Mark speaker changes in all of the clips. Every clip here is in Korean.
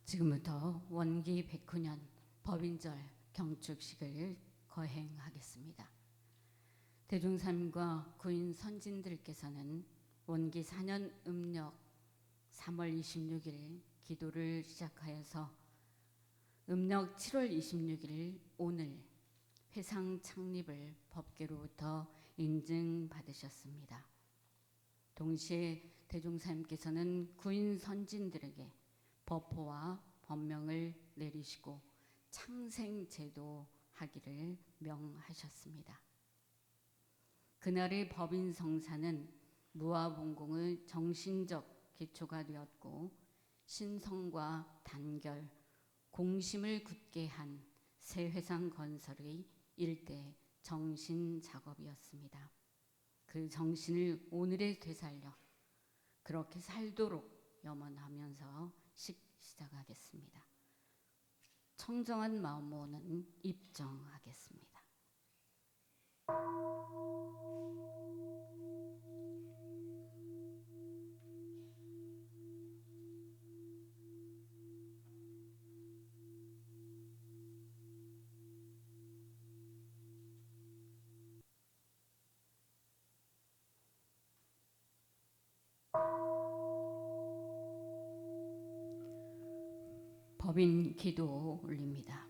Speaker 1: 지금부터 원기 109년 법인절 경축식을 거행하겠습니다. 대종사님과 구인 선진들께서는 원기 4년 음력 3월 26일 기도를 시작하여서 음력 7월 26일 오늘 회상 창립을 법계로부터 인증받으셨습니다. 동시에 대종사님께서는 구인 선진들에게 법호와 법명을 내리시고 창생제도하기를 명하셨습니다. 그날의 법인성사는 무아봉공의 정신적 기초가 되었고 신성과 단결, 공심을 굳게 한 새회상 건설의 일대 정신 작업이었습니다. 그 정신을 오늘에 되살려 그렇게 살도록 염원하면서 시작하겠습니다. 청정한 마음으로는 입정하겠습니다. 법인 기도 올립니다.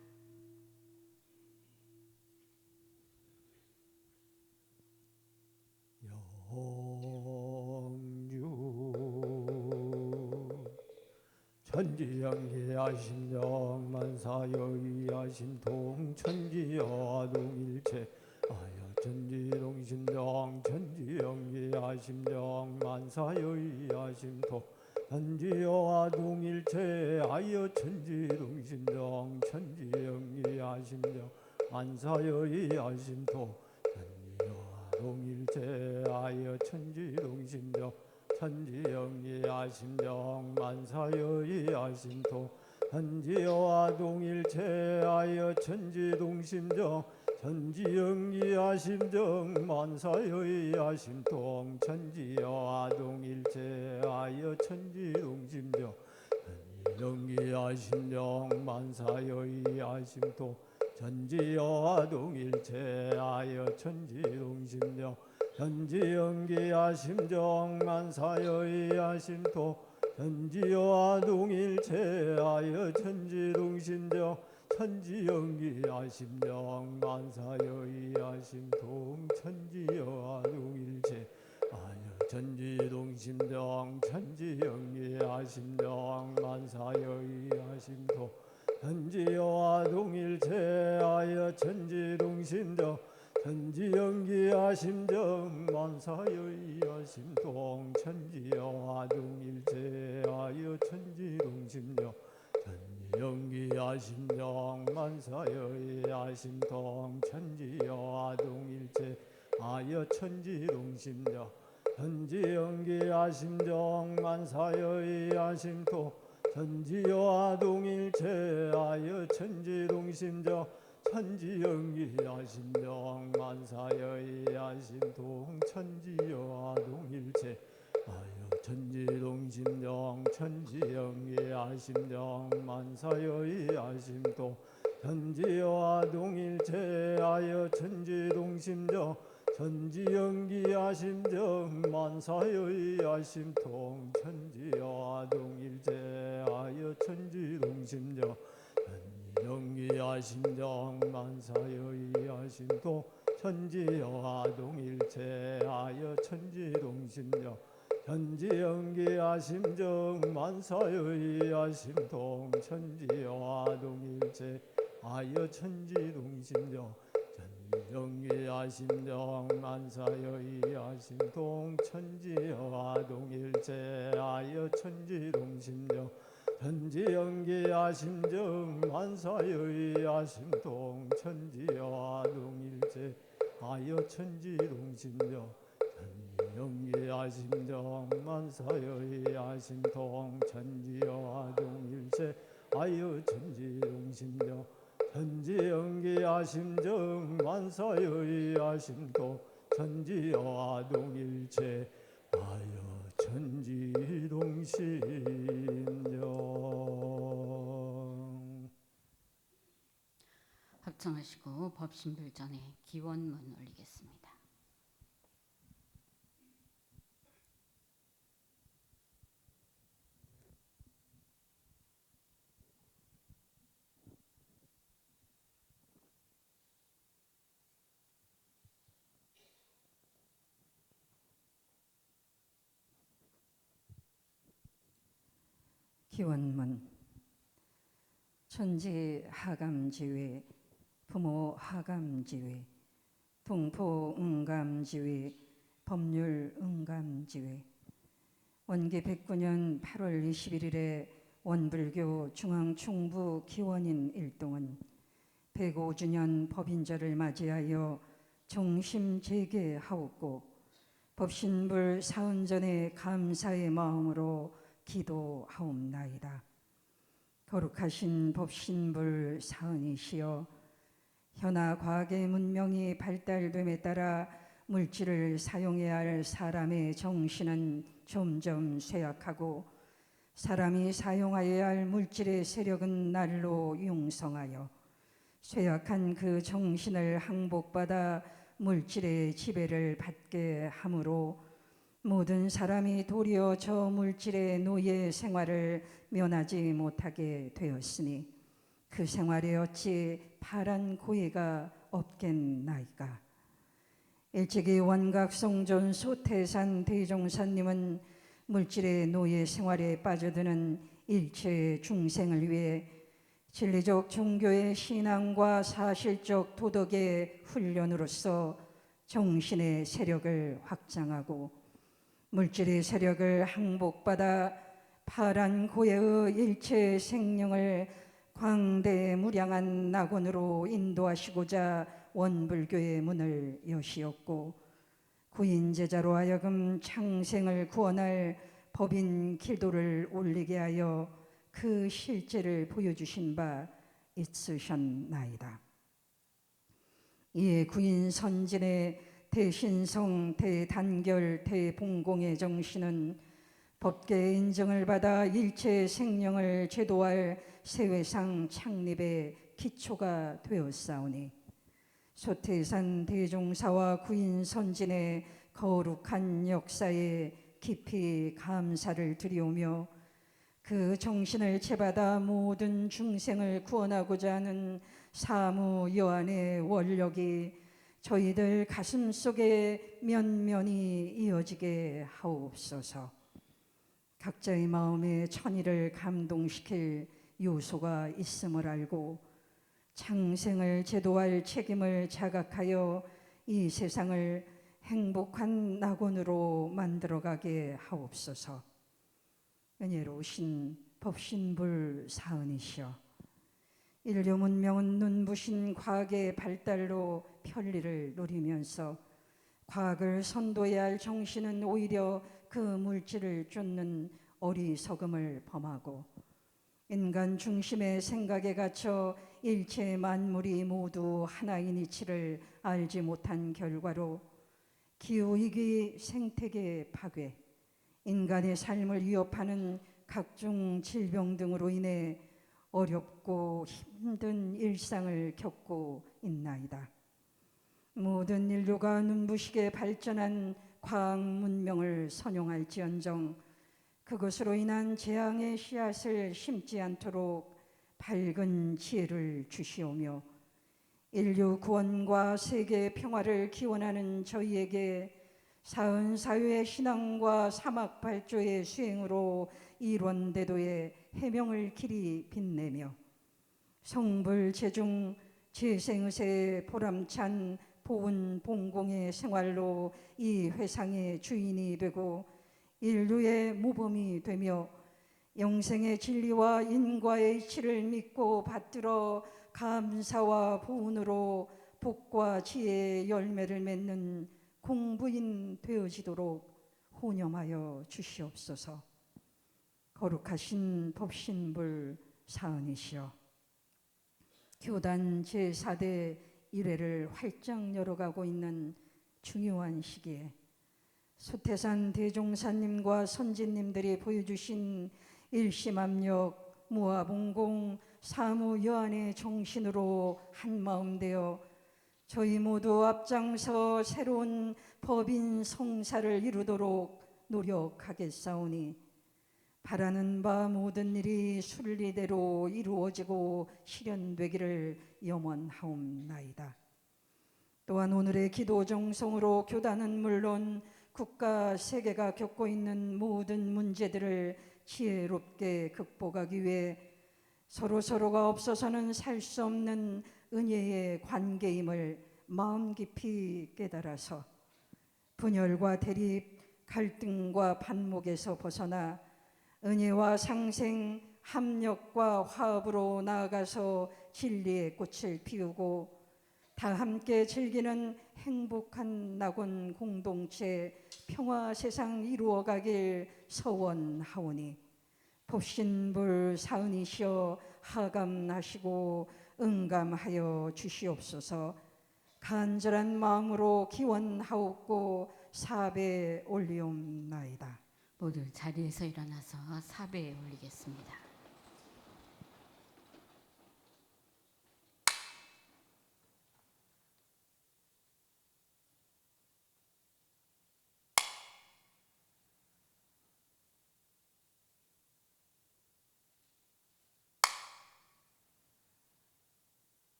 Speaker 2: 영주 천지영계하심령 만사여의하심통 천지여동일체 아여 천지동심령 천지영계하심령 만사여의하심통 천지여와 동일체 아여 천지동심령 천지영리하심령 만사여의하심토 천지여와 동일체 아여 천지동심령 천지영리하심령 만사여의하심토 천지여와 동일체 아여 천지동심령 천지영리하심정 만사여의하심통 천지여와 동일체 아여 천지동심정 천지영리하심정 만사여의하심통 천지여와 동일체 아여 천지동심정 천지영리하심정 만사여의하심통 천지여와 동일체 아여 천지동심정 천지영리하심령 만사여의하심통 천지여와 동일체 아여 천지동심령 천지영리하심령 만사여의하심통 천지여와 동일체 아여 천지동심령 천지영리하심정 만사여의하심통 천지여와 동일체 아여 천지동심령 천지영리하심령 만사여의하심통 천지여와 동일체 아여 천지동심령 천지영리하심정 만사여의하심통 천지여와 동일체 아여 천지동심정 천지영리하심령 만사여의하심통 천지여와 동일체 아여 천지동심령 천지영리하심령 만사여의하심통 천지여와 동일체 아여 천지동심령 천지영리하심정 만사여의하심통 천지여와 동일체 아여 천지동심령 천지영리하심정 만사여의하심통 천지여와 동일체하여 천지동심여 현지연기하심정 만사여의하심동 천지여와 동일체하여 천지동심여 전지연기하심정 만사여의하심동 천지여와 동일체하여 천지동심여 천지연기하심정 만사여의하심동 천지여와 동일체하여 천지동심여 천지연기하심정 만사여의하심동 천지여와 동일체하여 천지동심여 천지연기하심정 만사여의하심동 천지여와 동일체하여 천지동심여.
Speaker 1: 합청하시고 법신불 전에 기원문 올리겠습니다.
Speaker 3: 기원문. 천지 하감지위, 부모 하감지위, 동포 응감지위, 법률 응감지위. 원기 109년 8월 21일에 원불교 중앙충부 기원인 일동은 105주년 법인절을 맞이하여 정심재개하옵고 법신불 사은전의 감사의 마음으로 기도하옵나이다. 거룩하신 법신불 사은이시여, 현아 과학의 문명이 발달됨에 따라 물질을 사용해야 할 사람의 정신은 점점 쇠약하고 사람이 사용하여야 할 물질의 세력은 날로 융성하여 쇠약한 그 정신을 항복받아 물질의 지배를 받게 하므로 모든 사람이 도리어 저 물질의 노예 생활을 면하지 못하게 되었으니 그 생활에 어찌 바란 고해가 없겠나이까. 일찍이 원각성존 소태산 대종사님은 물질의 노예 생활에 빠져드는 일체 중생을 위해 진리적 종교의 신앙과 사실적 도덕의 훈련으로서 정신의 세력을 확장하고 물질의 세력을 항복받아 파란 고해의 일체 생명을 광대무량한 낙원으로 인도하시고자 원불교의 문을 여시었고 구인제자로 하여금 창생을 구원할 법인 길도를 올리게 하여 그 실제를 보여주신 바 있으셨나이다. 이에 구인 선진의 대신성, 대단결, 대봉공의 정신은 법계의 인정을 받아 일체 생명을 제도할 세회상 창립의 기초가 되었사오니 소태산 대종사와 구인 선진의 거룩한 역사에 깊이 감사를 드리오며 그 정신을 채받아 모든 중생을 구원하고자 하는 사무 여한의 원력이 저희들 가슴 속에 면면이 이어지게 하옵소서. 각자의 마음에 천의를 감동시킬 요소가 있음을 알고 창생을 제도할 책임을 자각하여 이 세상을 행복한 낙원으로 만들어가게 하옵소서. 은혜로우신 법신불 사은이시여, 인류 문명은 눈부신 과학의 발달로 편리를 누리면서 과학을 선도해야 할 정신은 오히려 그 물질을 쫓는 어리석음을 범하고 인간 중심의 생각에 갇혀 일체 만물이 모두 하나인 이치를 알지 못한 결과로 기후위기, 생태계 파괴, 인간의 삶을 위협하는 각종 질병 등으로 인해 어렵고 힘든 일상을 겪고 있나이다. 모든 인류가 눈부시게 발전한 과학 문명을 선용할지언정 그것으로 인한 재앙의 씨앗을 심지 않도록 밝은 지혜를 주시오며 인류 구원과 세계 평화를 기원하는 저희에게 사은 사유의 신앙과 사막 발조의 수행으로 일원대도의 해명을 길이 빛내며 성불 제중 재생의세 보람찬 보은 봉공의 생활로 이 회상의 주인이 되고 인류의 모범이 되며 영생의 진리와 인과의 이치를 믿고 받들어 감사와 보은으로 복과 지혜의 열매를 맺는 공부인 되어지도록 호념하여 주시옵소서. 거룩하신 법신불 사은이시여, 교단 제4대 1회를 활짝 열어가고 있는 중요한 시기에 소태산 대종사님과 선진님들이 보여주신 일심압력, 무아봉공, 사무여한의 정신으로 한마음 되어 저희 모두 앞장서 새로운 법인 성사를 이루도록 노력하겠사오니 바라는 바 모든 일이 순리대로 이루어지고 실현되기를 염원하옵나이다. 또한 오늘의 기도 정성으로 교단은 물론 국가 세계가 겪고 있는 모든 문제들을 지혜롭게 극복하기 위해 서로가 없어서는 살 수 없는 은혜의 관계임을 마음 깊이 깨달아서 분열과 대립, 갈등과 반목에서 벗어나 은혜와 상생, 합력과 화합으로 나아가서 진리의 꽃을 피우고 다 함께 즐기는 행복한 낙원 공동체 평화 세상 이루어가길 서원하오니 법신불 사은이시여 하감하시고 응감하여 주시옵소서. 간절한 마음으로 기원하옵고 사배 올리옵나이다.
Speaker 1: 모두 자리에서 일어나서 사배에 올리겠습니다.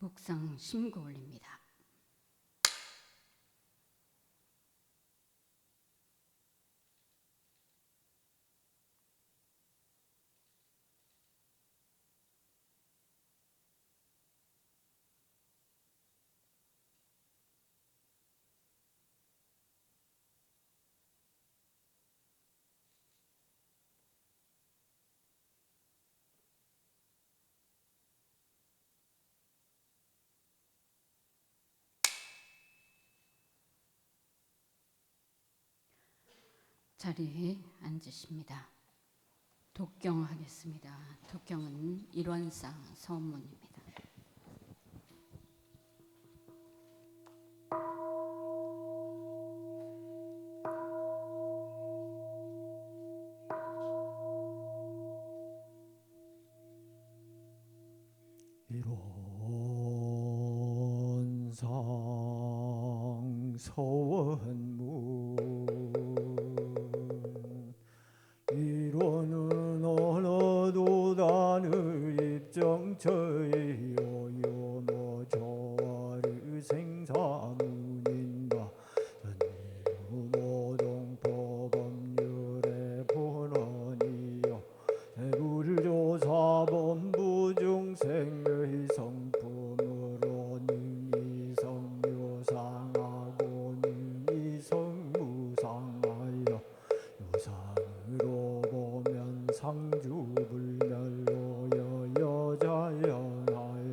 Speaker 1: 묵상 심고 올립니다. 자리에 앉으십니다. 독경하겠습니다. 독경은 일원상 서문입니다.
Speaker 2: 일원상 서원문 일원은 어느도 단의 입정처의 요요모 조화를 생사문인가 전일무노동법법률의 본원이여 대불조사본부 중생의 성품으로 능이 성묘상하고 능이 성무상하여 요상으로 보면 상주불멸로 여여자연하여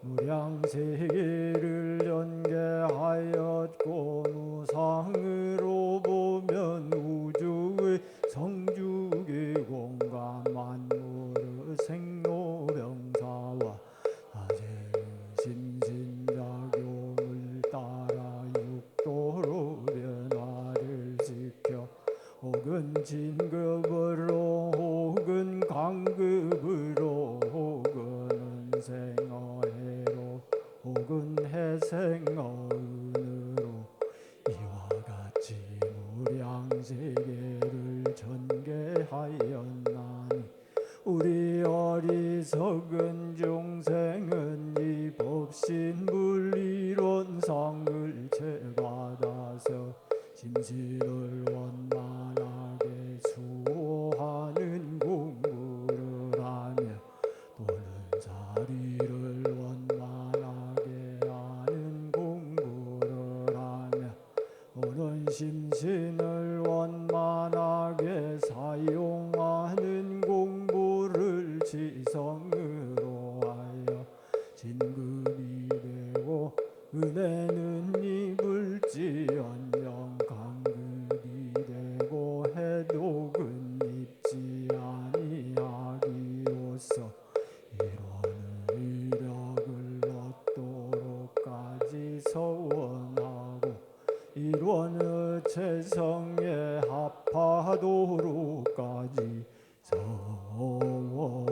Speaker 2: 무량세계를 전개하였고 무상으로 보면 우주의 성주계 공간 만물의 생로병사와 아재의 신신작용을 따라 육도로 변화를 시켜 혹은 진급으로 혹은 강급으로 혹은 생어해로 혹은 해생어은으로 이와 같이 무량 어근 중생은 이 법신불이론상을 채받아서 심신을 원만하게 수호하는 공부를 하며 또는 자리를 원만하게 하는 공부를 하며 또는 심신을 원만하게 사용하는 공부를 지성으로 하여 진급이 되고 은혜는 입을지언정 강급이 되고 해독은 입지 아니하기로서 이런 의력을 얻도록까지 서원하고 이런 최성에 합하도록까지 서원하오.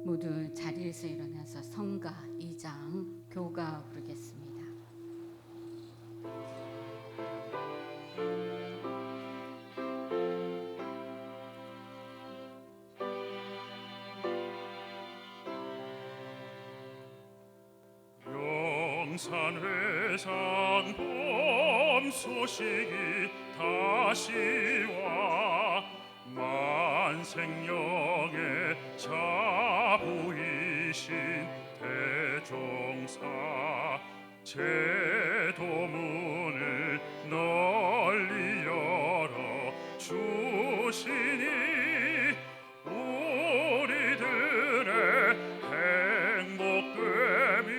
Speaker 1: 모두 자리에서 일어나서 성가 2장 교가 부르겠습니다.
Speaker 4: 영산회상 봄 소식이 다시 와 만생령의 자부이신 대종사 제도문을 널리 열어 주시니 우리들의 행복됨이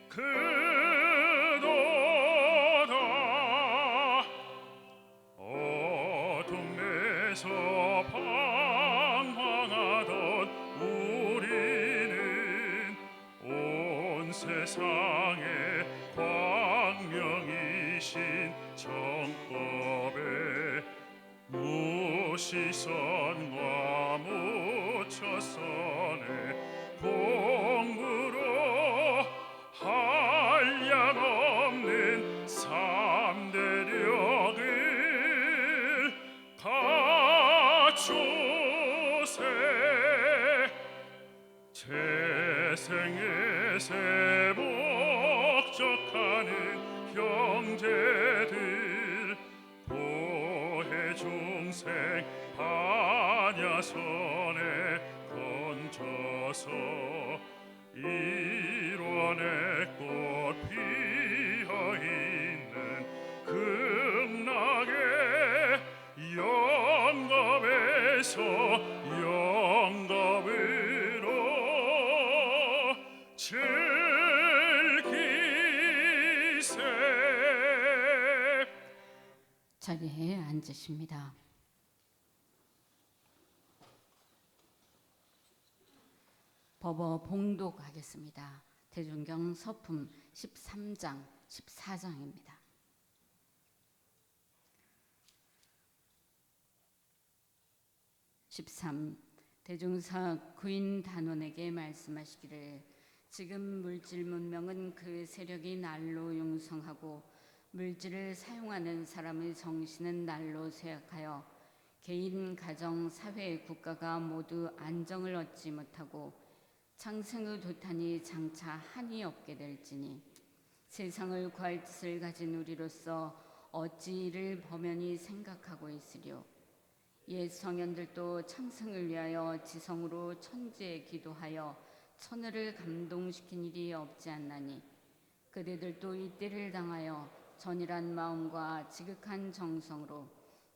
Speaker 4: 그도다. 어둠에서 방황하던 우리는 온 세상에 광명이신 정법에 무시선과 무처선의 공부로 한량없는 삼대력을 갖추세. 재생의 새 목적하는 형제들 보혜 중생 반야선에 건져서 일원의 꽃 피어있는 극락의 영겁에서 영겁으로 즐기세.
Speaker 1: 자리에 앉으십니다. 법어 봉독하겠습니다. 대중경 서품 13장 14장입니다. 대중사 구인 단원에게 말씀하시기를 지금 물질 문명은 그 세력이 날로 융성하고 물질을 사용하는 사람의 정신은 날로 쇠약하여 개인, 가정, 사회, 국가가 모두 안정을 얻지 못하고 창생의 도탄이 장차 한이 없게 될지니 세상을 구할 뜻을 가진 우리로서 어찌 이를 범연히 생각하고 있으리요. 옛 성현들도 창생을 위하여 지성으로 천지에 기도하여 천하를 감동시킨 일이 없지 않나니 그대들도 이때를 당하여 전일한 마음과 지극한 정성으로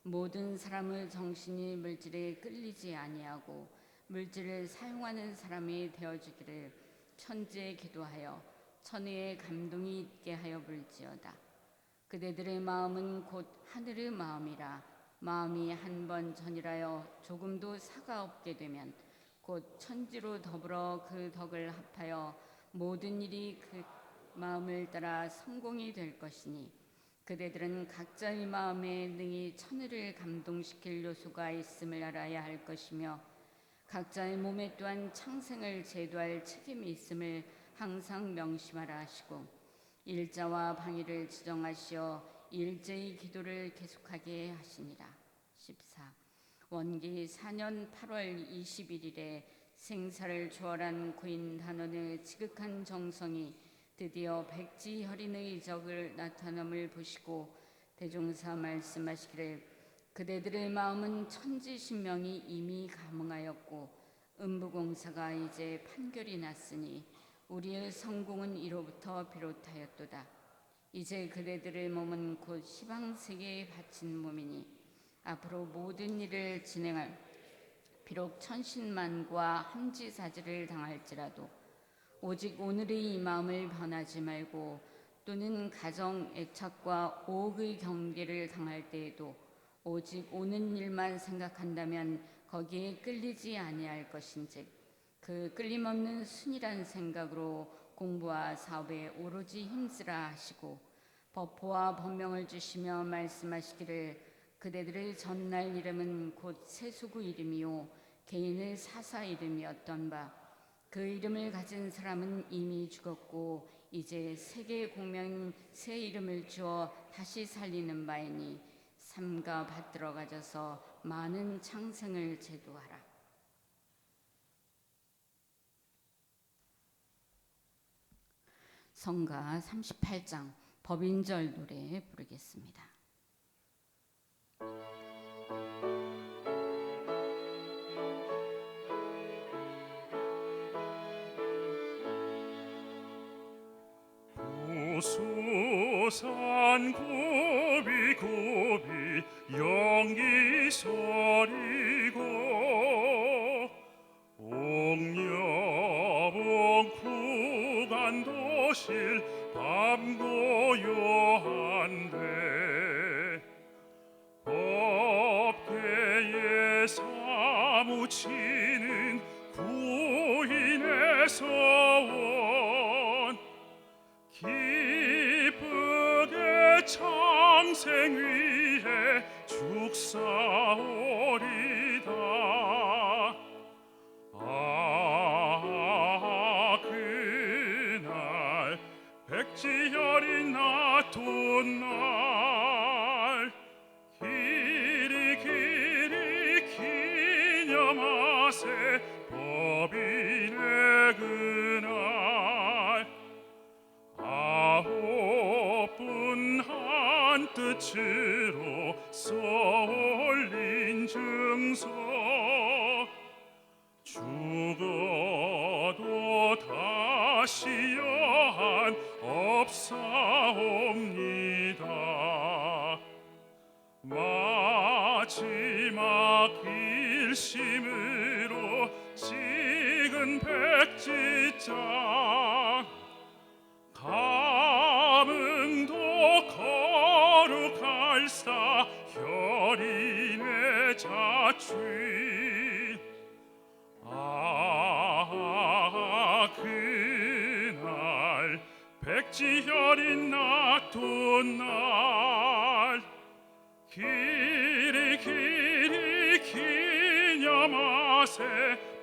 Speaker 1: 모든 사람의 정신이 물질에 끌리지 아니하고 물질을 사용하는 사람이 되어주기를 천지에 기도하여 천의의 감동이 있게 하여 볼지어다. 그대들의 마음은 곧 하늘의 마음이라 마음이 한 번 전일하여 조금도 사가 없게 되면 곧 천지로 더불어 그 덕을 합하여 모든 일이 그 마음을 따라 성공이 될 것이니 그대들은 각자의 마음에 능히 천의를 감동시킬 요소가 있음을 알아야 할 것이며 각자의 몸에 또한 창생을 제도할 책임이 있음을 항상 명심하라 하시고 일자와 방위를 지정하시어 일제의 기도를 계속하게 하시니라. 14. 원기 4년 8월 21일에 생사를 초월한 구인 단원의 지극한 정성이 드디어 백지혈인의 이적을 나타남을 보시고 대종사 말씀하시기를 그대들의 마음은 천지신명이 이미 감응하였고 음부공사가 이제 판결이 났으니 우리의 성공은 이로부터 비롯하였도다. 이제 그대들의 몸은 곧 시방세계에 바친 몸이니 앞으로 모든 일을 진행할 비록 천신만고와 함지사지를 당할지라도 오직 오늘의 이 마음을 변하지 말고 또는 가정 애착과 오혹의 경계를 당할 때에도 오직 오는 일만 생각한다면 거기에 끌리지 아니할 것인즉 그 끌림없는 순이란 생각으로 공부와 사업에 오로지 힘쓰라 하시고 법호와 법명을 주시며 말씀하시기를 그대들의 전날 이름은 곧 세수구 이름이요 개인의 사사 이름이었던 바 그 이름을 가진 사람은 이미 죽었고 이제 세계 공명인 새 이름을 주어 다시 살리는 바이니 삼가 받들어 가져서 많은 창생을 제도하라. 성가 38장 법인절 노래 부르겠습니다.
Speaker 4: 부수산 고비 고비 연기 소리고 옥녀봉 구간 도실 밤고요한데 법계에 사무치는 구인의 서원 기쁘게 창생 위해 죽사오리다. 그날 백지혈이 나돈 날 길이 길이 기념하세 법인의 그날 아홉 분 한 뜻으로 쏘올린 증서 죽어도 다시 여한 없사옵니다. 마지막 일심으로 찍은 백지장 감흥도 거룩할사 혈인의 자취 그날 백지혈인 나돈 날 길이 길이 기념하세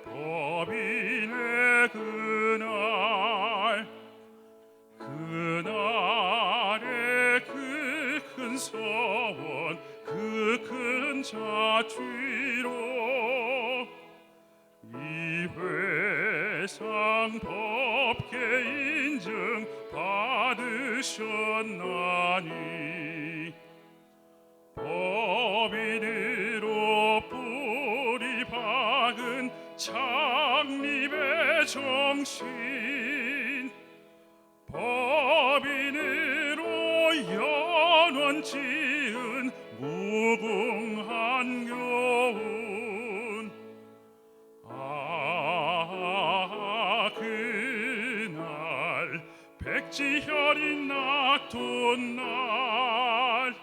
Speaker 4: 법인의 그날 그날의 그 큰 서원 그 큰 자취로 이회상 법계 인증 받으셨나니 법인으로 뿌리 박은 창립의 정신 법인으로 연원 지은 무궁한 교훈 그날 백지혈인 나돈 날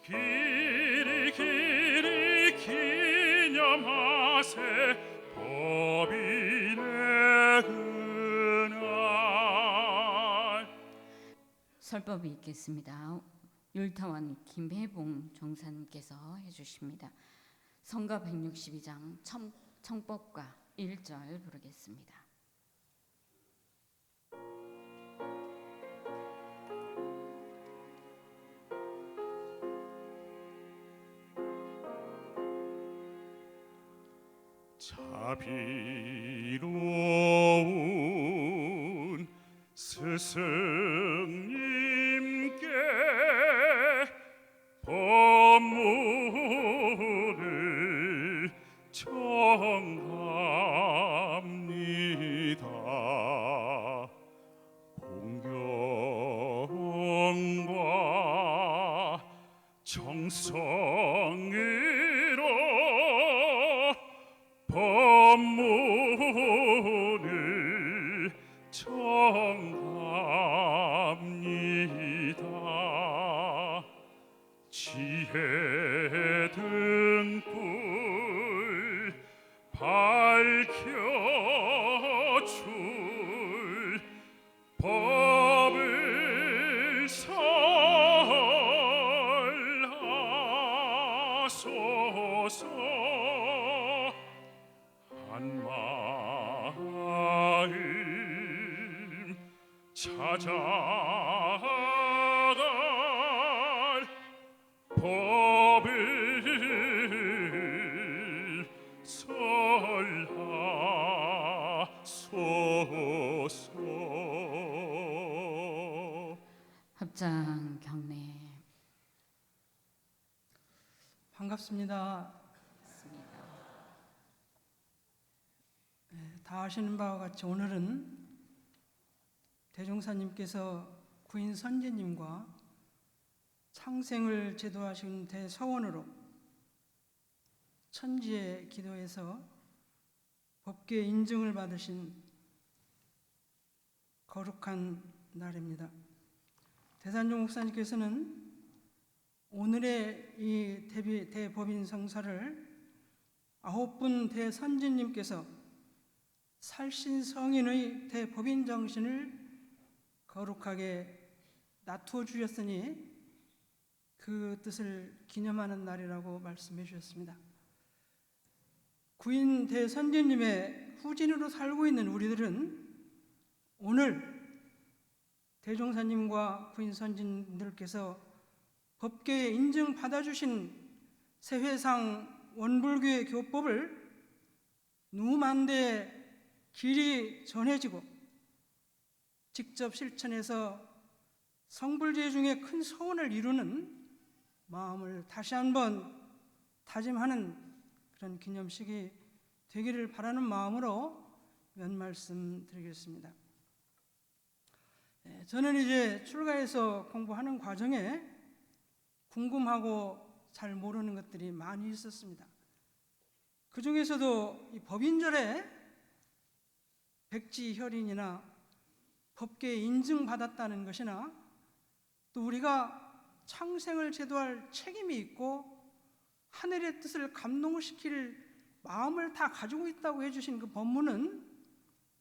Speaker 4: 길이 길이 기념하세 법인의 그날.
Speaker 1: 설법이 있겠습니다. 율타원 김혜봉 종사님께서 해주십니다. 성가 162장 청법과 1절 부르겠습니다.
Speaker 4: 자비로운 스승님께 법문을 청합니다. 공경과 정성으로 법문을 청합니다. 지혜 등불 밝혀줄 법을 설하소서. 한마음 찾아갈 법을 설하소서.
Speaker 1: 합장 경례.
Speaker 3: 반갑습니다. 다 아시는 바와 같이 오늘은 대종사님께서 구인 선제님과 창생을 제도하신 대서원으로 천지의 기도에서 법계 인증을 받으신 거룩한 날입니다. 대산종 목사님께서는 오늘의 이 대법인 성사를 9분 대선지님께서 살신성인의 대법인 정신을 거룩하게 나투어 주셨으니 그 뜻을 기념하는 날이라고 말씀해 주셨습니다. 구인 대선지님의 후진으로 살고 있는 우리들은 오늘 대종사님과 구인 선진들께서 법계에 인증받아주신 세회상 원불교의 교법을 누만대 길이 전해지고 직접 실천해서 성불제 중에 큰 소원을 이루는 마음을 다시 한번 다짐하는 그런 기념식이 되기를 바라는 마음으로 몇 말씀 드리겠습니다. 저는 이제 출가해서 공부하는 과정에 궁금하고 잘 모르는 것들이 많이 있었습니다. 그 중에서도 이 법인절에 백지혈인이나 법계에 인증받았다는 것이나 또 우리가 창생을 제도할 책임이 있고 하늘의 뜻을 감동시킬 마음을 다 가지고 있다고 해주신 그 법문은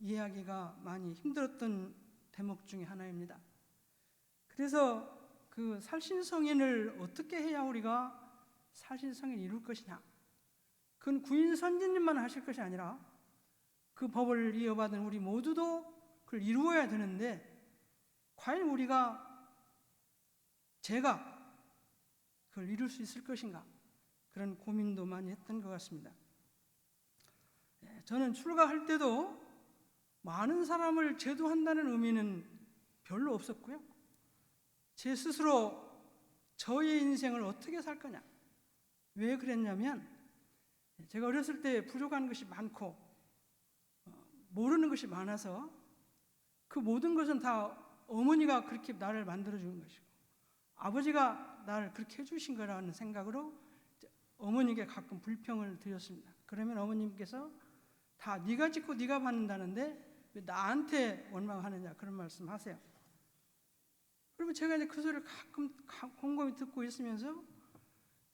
Speaker 3: 이해하기가 많이 힘들었던 대목 중에 하나입니다. 그래서 그 살신성인을 어떻게 해야 우리가 살신성인을 이룰 것이냐, 그건 구인 선지님만 하실 것이 아니라 그 법을 이어받은 우리 모두도 그걸 이루어야 되는데 과연 제가 그걸 이룰 수 있을 것인가, 그런 고민도 많이 했던 것 같습니다. 저는 출가할 때도 많은 사람을 제도한다는 의미는 별로 없었고요. 제 스스로 저의 인생을 어떻게 살 거냐, 왜 그랬냐면 제가 어렸을 때 부족한 것이 많고 모르는 것이 많아서 그 모든 것은 다 어머니가 그렇게 나를 만들어준 것이고 아버지가 나를 그렇게 해주신 거라는 생각으로 어머니께 가끔 불평을 드렸습니다. 그러면 어머님께서 다 네가 짓고 네가 받는다는데 왜 나한테 원망하느냐, 그런 말씀 하세요. 그러면 제가 이제 그 소리를 가끔 곰곰이 듣고 있으면서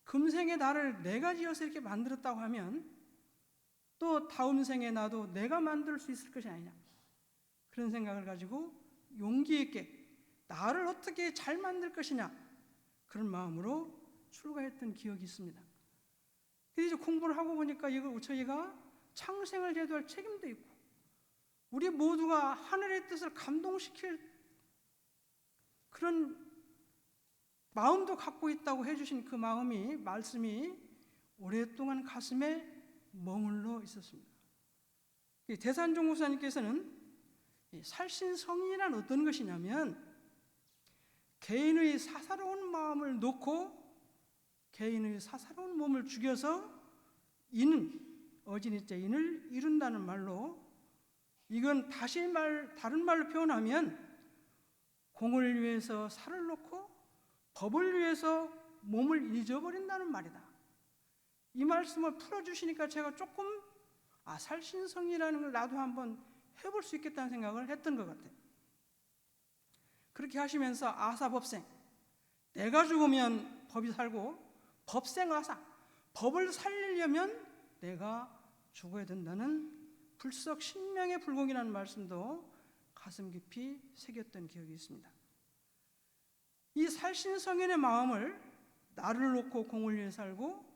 Speaker 3: 금생에 나를 내가 지어서 이렇게 만들었다고 하면 또 다음 생에 나도 내가 만들 수 있을 것이 아니냐, 그런 생각을 가지고 용기 있게 나를 어떻게 잘 만들 것이냐, 그런 마음으로 출가했던 기억이 있습니다. 그래서 이제 공부를 하고 보니까 저희가 창생을 제도할 책임도 있고 우리 모두가 하늘의 뜻을 감동시킬 그런 마음도 갖고 있다고 해주신 그 마음이 말씀이 오랫동안 가슴에 머물러 있었습니다. 대산종 목사님께서는 살신성인이란 어떤 것이냐면 개인의 사사로운 마음을 놓고 개인의 사사로운 몸을 죽여서 인은 어진이자 인을 이룬다는 말로 이건 다른 말로 표현하면 공을 위해서 살을 놓고 법을 위해서 몸을 잊어버린다는 말이다. 이 말씀을 풀어주시니까 제가 조금 살신성이라는 걸 나도 한번 해볼 수 있겠다는 생각을 했던 것 같아요. 그렇게 하시면서 아사법생, 내가 죽으면 법이 살고 법생 아사, 법을 살리려면 내가 죽어야 된다는 불석 신명의 불공이라는 말씀도 가슴 깊이 새겼던 기억이 있습니다. 이 살신성인의 마음을 나를 놓고 공을 위해 살고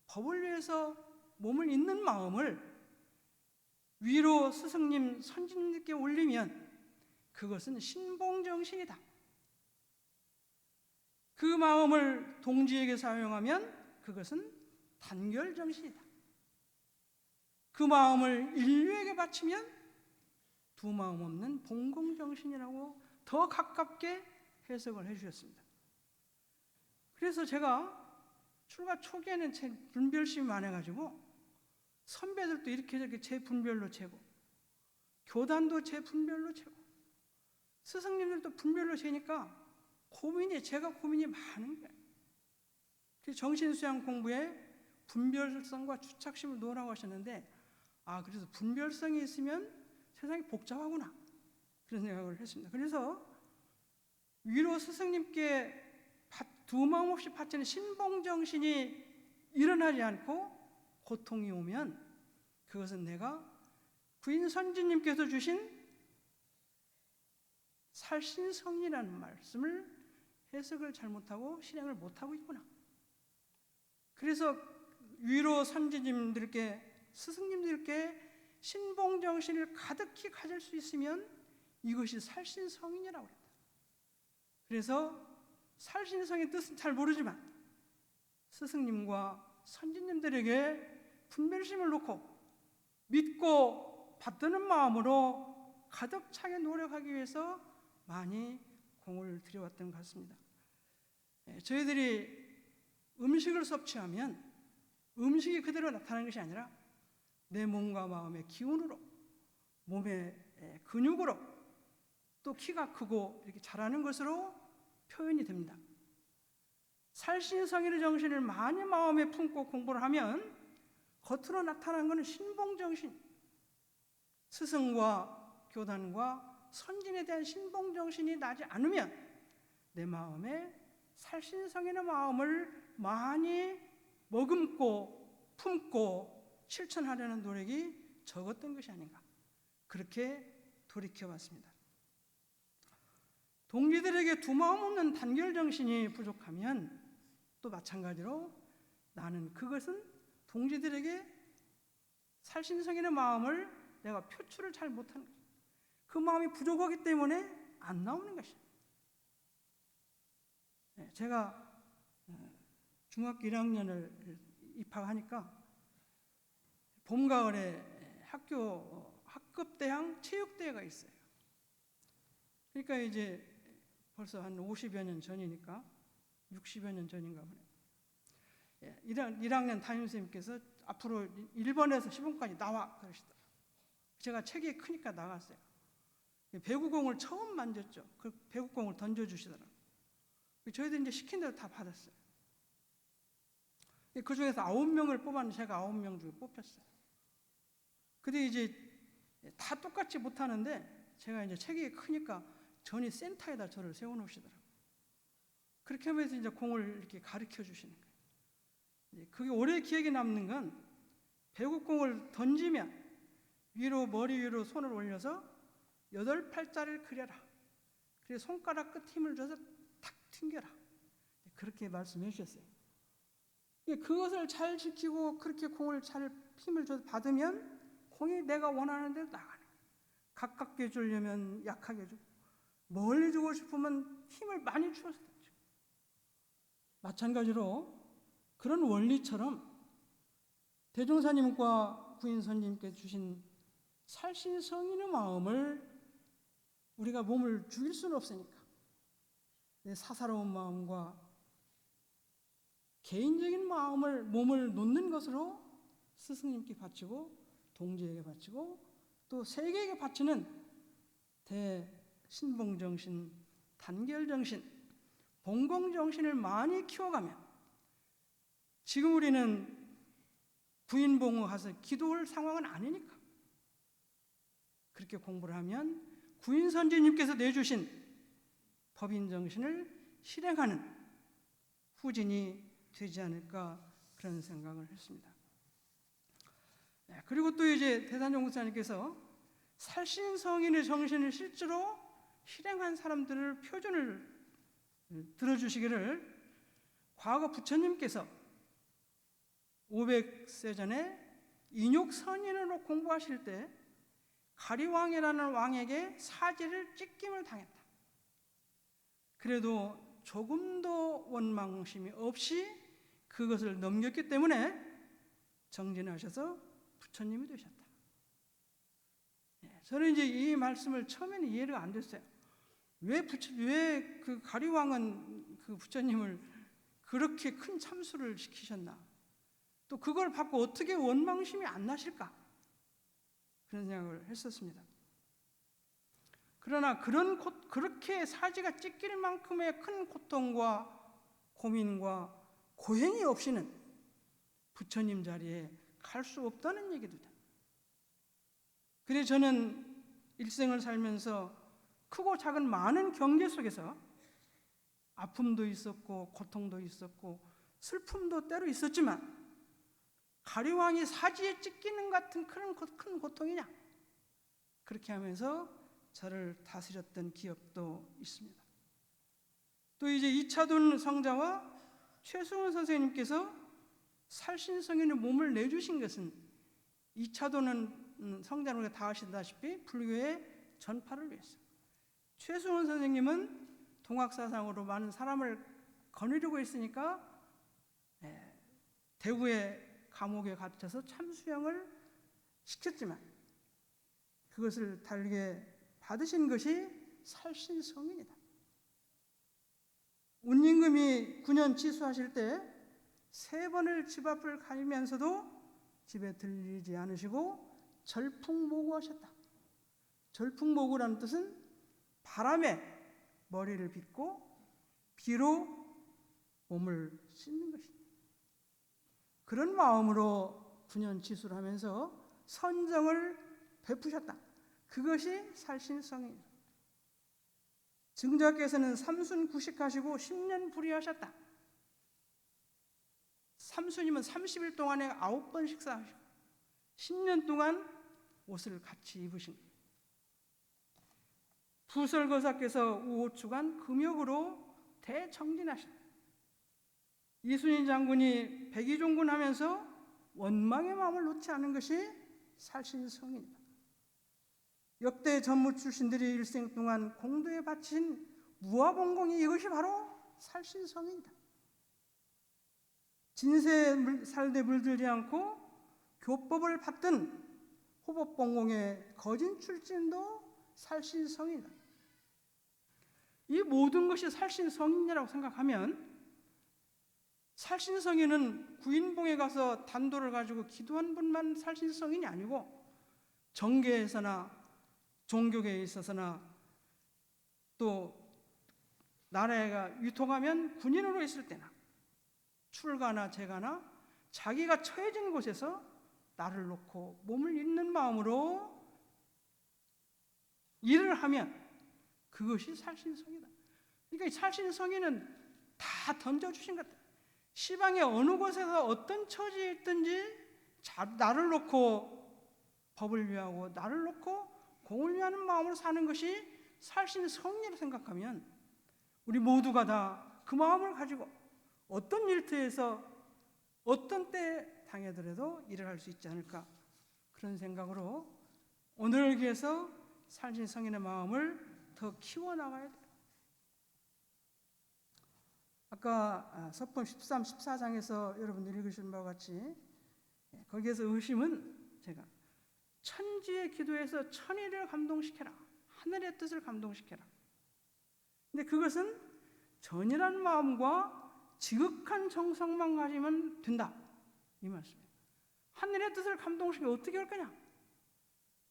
Speaker 3: 법을 위해서 몸을 잇는 마음을 위로 스승님, 선진님께 올리면 그것은 신봉정신이다. 그 마음을 동지에게 사용하면 그것은 단결정신이다. 그 마음을 인류에게 바치면 두 마음 없는 봉공정신이라고 더 가깝게 해석을 해주셨습니다. 그래서 제가 출가 초기에는 제 분별심이 많아가지고 선배들도 이렇게 저렇게 제 분별로 재고 교단도 제 분별로 재고 스승님들도 분별로 재니까 제가 고민이 많은 거예요. 그래서 정신수양 공부에 분별성과 주착심을 놓으라고 하셨는데 그래서 분별성이 있으면 세상이 복잡하구나 그런 생각을 했습니다. 그래서 위로 스승님께 두 마음 없이 바치는 신봉정신이 일어나지 않고 고통이 오면 그것은 내가 부인 선지님께서 주신 살신성이라는 말씀을 해석을 잘못하고 실행을 못하고 있구나. 그래서 위로 선지님들께 스승님들께 신봉정신을 가득히 가질 수 있으면 이것이 살신성인이라고 그랬다. 그래서 살신성의 뜻은 잘 모르지만 스승님과 선지님들에게 분별심을 놓고 믿고 받드는 마음으로 가득 차게 노력하기 위해서 많이 공을 들여왔던 것 같습니다. 저희들이 음식을 섭취하면 음식이 그대로 나타나는 것이 아니라 내 몸과 마음의 기운으로 몸의 근육으로 또 키가 크고 이렇게 자라는 것으로 표현이 됩니다. 살신성인의 정신을 많이 마음에 품고 공부를 하면 겉으로 나타나는 것은 신봉정신, 스승과 교단과 선진에 대한 신봉정신이 나지 않으면 내 마음에 살신성인의 마음을 많이 머금고 품고 실천하려는 노력이 적었던 것이 아닌가 그렇게 돌이켜봤습니다. 동지들에게 두 마음 없는 단결정신이 부족하면 또 마찬가지로 나는 그것은 동지들에게 살신성인의 마음을 내가 표출을 잘 못하는 것이다. 그 마음이 부족하기 때문에 안 나오는 것이다. 제가 중학교 1학년을 입학하니까 봄, 가을에 학급대항 체육대회가 있어요. 그러니까 이제 벌써 한 50여 년 전이니까 60여 년 전인가 보네요. 1학년 담임선생님께서 앞으로 1번에서 10번까지 나와 그러시더라고요. 제가 책이 크니까 나갔어요. 배구공을 처음 만졌죠. 그 배구공을 던져주시더라고요. 저희들이 이제 시킨 대로 다 받았어요. 그 중에서 9명을 뽑았는데 제가 9명 중에 뽑혔어요. 근데 이제 다 똑같이 못하는데 제가 이제 체격이 크니까 전이 센터에다 저를 세워놓으시더라고요. 그렇게 하면서 이제 공을 이렇게 가르쳐 주시는 거예요. 그게 오래 기억에 남는 건 배구공을 던지면 머리 위로 손을 올려서 8팔자를 그려라. 그래서 손가락 끝 힘을 줘서 탁 튕겨라. 그렇게 말씀해 주셨어요. 그것을 잘 지키고 그렇게 공을 잘 힘을 줘서 받으면 공이 내가 원하는 대로 나가는 거예요. 가깝게 주려면 약하게 주고 멀리 주고 싶으면 힘을 많이 주어서 주고. 마찬가지로 그런 원리처럼 대종사님과 구인선님께 주신 살신성인의 마음을 우리가 몸을 죽일 수는 없으니까 내 사사로운 마음과 개인적인 마음을 몸을 놓는 것으로 스승님께 바치고 동지에게 바치고 또 세계에게 바치는 대신봉정신, 단결정신, 봉공정신을 많이 키워가면 지금 우리는 부인봉을 가서 기도할 상황은 아니니까 그렇게 공부를 하면 구인선지님께서 내주신 법인정신을 실행하는 후진이 되지 않을까 그런 생각을 했습니다. 네, 그리고 또 이제 대산종사님께서 살신성인의 정신을 실제로 실행한 사람들을 표준을 들어주시기를 과거 부처님께서 500세 전에 인욕선인으로 공부하실 때 가리왕이라는 왕에게 사지를 찢김을 당했다. 그래도 조금도 원망심이 없이 그것을 넘겼기 때문에 정진하셔서 부처님이 되셨다. 저는 이제 이 말씀을 처음에는 이해가 안 됐어요. 왜 그 가리왕은 그 부처님을 그렇게 큰 참수를 시키셨나? 또 그걸 받고 어떻게 원망심이 안 나실까? 그런 생각을 했었습니다. 그러나 그렇게 사지가 찢길 만큼의 큰 고통과 고민과 고행이 없이는 부처님 자리에 갈 수 없다는 얘기도 돼. 그래서 저는 일생을 살면서 크고 작은 많은 경계 속에서 아픔도 있었고 고통도 있었고 슬픔도 때로 있었지만 가리왕이 사지에 찢기는 같은 큰 고통이냐? 그렇게 하면서 저를 다스렸던 기억도 있습니다. 또 이제 이차돈 성자와 최승훈 선생님께서 살신성인의 몸을 내주신 것은 이차돈은 성자는 다 아시다시피 불교의 전파를 위해서, 최승훈 선생님은 동학사상으로 많은 사람을 거느리고 있으니까 대구의 감옥에 갇혀서 참수형을 시켰지만 그것을 달게 받으신 것이 살신성인이다. 운임금이 9년 치수하실 때 3번을 집 앞을 가면서도 집에 들리지 않으시고 절풍모구하셨다. 절풍모구라는 뜻은 바람에 머리를 빗고 비로 몸을 씻는 것입니다. 그런 마음으로 9년 치수를 하면서 선정을 베푸셨다. 그것이 살신성입니다. 증자께서는 삼순구식하시고 10년 불의하셨다. 삼순이면 30일 동안에 9번 식사하시고 10년 동안 옷을 같이 입으신 거예요. 부설거사께서 우호추간 금욕으로 대정진하셨다. 이순신 장군이 백의종군하면서 원망의 마음을 놓지 않은 것이 살신성입니다. 역대 전무 출신들이 일생 동안 공도에 바친 무화봉공이 이것이 바로 살신성입니다. 진세 살대 물들지 않고 교법을 받든 호법봉공의 거진 출신도 살신성이다. 이 모든 것이 살신성이라고 생각하면 살신성인은 구인봉에 가서 단도를 가지고 기도한 분만 살신성인이 아니고 정계에서나 종교계에 있어서나 또 나라가 유통하면 군인으로 있을 때나 출가나 재가나 자기가 처해진 곳에서 나를 놓고 몸을 잇는 마음으로 일을 하면 그것이 살신성이다. 그러니까 이 살신성인은 다 던져주신 것 같아요. 시방의 어느 곳에서 어떤 처지에 있든지 나를 놓고 법을 위하고 나를 놓고 공을 위하는 마음으로 사는 것이 살신성이라고 생각하면 우리 모두가 다 그 마음을 가지고 어떤 일터에서 어떤 때 당하더라도 일을 할 수 있지 않을까, 그런 생각으로 오늘을 위해서 살신 성인의 마음을 더 키워나가야 돼요. 아까 서품 13, 14장에서 여러분들이 읽으신 바와 같이 거기에서 의심은 제가 천지의 기도에서 천의를 감동시켜라, 하늘의 뜻을 감동시켜라. 근데 그것은 전이란 마음과 지극한 정성만 가지면 된다, 이 말씀이에요. 하늘의 뜻을 감동시켜 어떻게 할 거냐?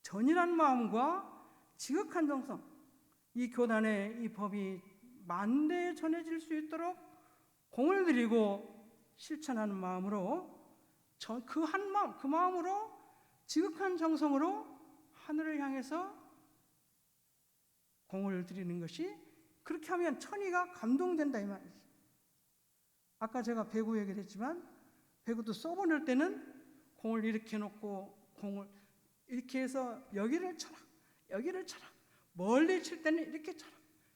Speaker 3: 전이란 마음과 지극한 정성, 이 교단의 이 법이 만대에 전해질 수 있도록 공을 들이고 실천하는 마음으로, 그 한 마음, 그 마음으로 지극한 정성으로 하늘을 향해서 공을 들이는 것이, 그렇게 하면 천의가 감동된다, 이 말이죠. 아까 제가 배구 얘기를 했지만, 배구도 서브낼 때는 공을 이렇게 놓고 공을 이렇게 해서 여기를 쳐라, 여기를 쳐라, 멀리 칠 때는 이렇게 쳐라,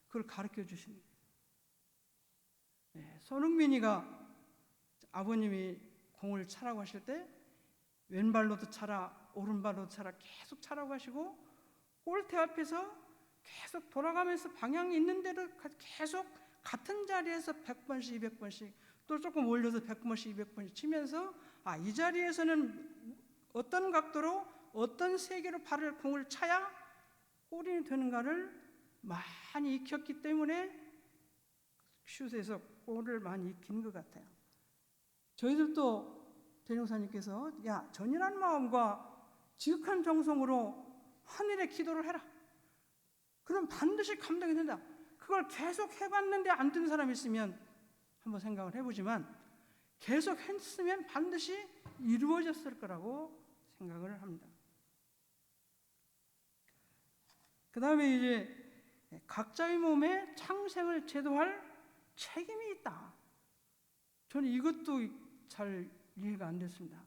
Speaker 3: 그걸 가르쳐 주시는 거예요. 네, 손흥민이가 아버님이 공을 차라고 하실 때 왼발로도 차라, 오른발로도 차라, 계속 차라고 하시고, 골대 앞에서 계속 돌아가면서 방향이 있는 대로 계속 같은 자리에서 100번씩 200번씩 또 조금 올려서 100번씩 200번씩 치면서, 이 자리에서는 어떤 각도로 어떤 세계로 공을 차야 골이 되는가를 많이 익혔기 때문에 슛에서 골을 많이 익히는 것 같아요. 저희들도 대종사님께서 전이란 마음과 지극한 정성으로 하늘의 기도를 해라, 그럼 반드시 감동이 된다. 그걸 계속 해봤는데 안 되는 사람이 있으면 한번 생각을 해보지만, 계속 했으면 반드시 이루어졌을 거라고 생각을 합니다. 그 다음에 이제 각자의 몸에 창생을 제도할 책임이 있다. 저는 이것도 잘 이해가 안 됐습니다.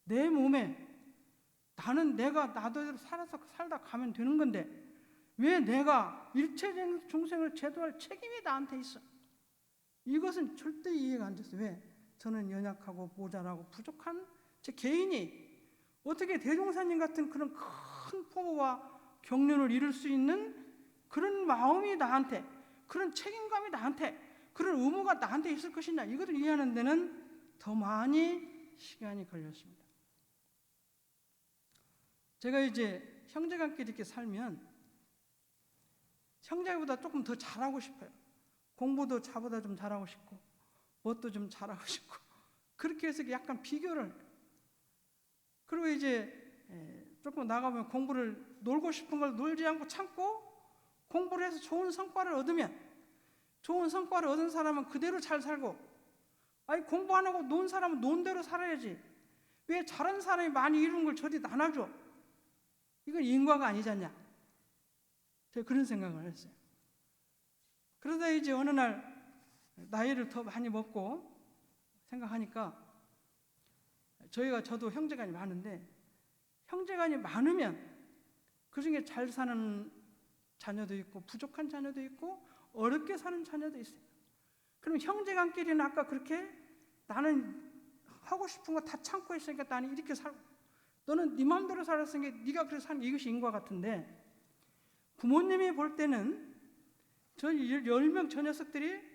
Speaker 3: 내 몸에 나는 내가 나대로 살다 가면 되는 건데 왜 내가 일체 중생을 제도할 책임이 나한테 있어? 이것은 절대 이해가 안 됐어요. 왜? 저는 연약하고 모자라고 부족한 제 개인이 어떻게 대종사님 같은 그런 큰 포부와 경륜을 이룰 수 있는 그런 마음이 나한테, 그런 책임감이 나한테, 그런 의무가 나한테 있을 것이냐, 이것을 이해하는 데는 더 많이 시간이 걸렸습니다. 제가 이제 형제간끼리 이렇게 살면 형제보다 조금 더 잘하고 싶어요. 공부도 자보다 좀 잘하고 싶고 뭣도 좀 잘하고 싶고, 그렇게 해서 약간 비교를, 그리고 이제 조금 나가면 공부를, 놀고 싶은 걸 놀지 않고 참고 공부를 해서 좋은 성과를 얻으면, 좋은 성과를 얻은 사람은 그대로 잘 살고, 공부 안 하고 논 사람은 논 대로 살아야지, 왜 잘한 사람이 많이 이룬 걸 저리 나눠줘? 이건 인과가 아니지 않냐? 제가 그런 생각을 했어요. 그러다 이제 어느 날 나이를 더 많이 먹고 생각하니까, 저도 형제간이 많은데, 형제간이 많으면 그중에 잘 사는 자녀도 있고 부족한 자녀도 있고 어렵게 사는 자녀도 있어요. 그럼 형제간끼리는 아까 그렇게 나는 하고 싶은 거 다 참고 있으니까 나는 이렇게 살고, 너는 네 마음대로 살았으니까 네가 그렇게 사는, 이것이 인과 같은데, 부모님이 볼 때는 저 10명 저 녀석들이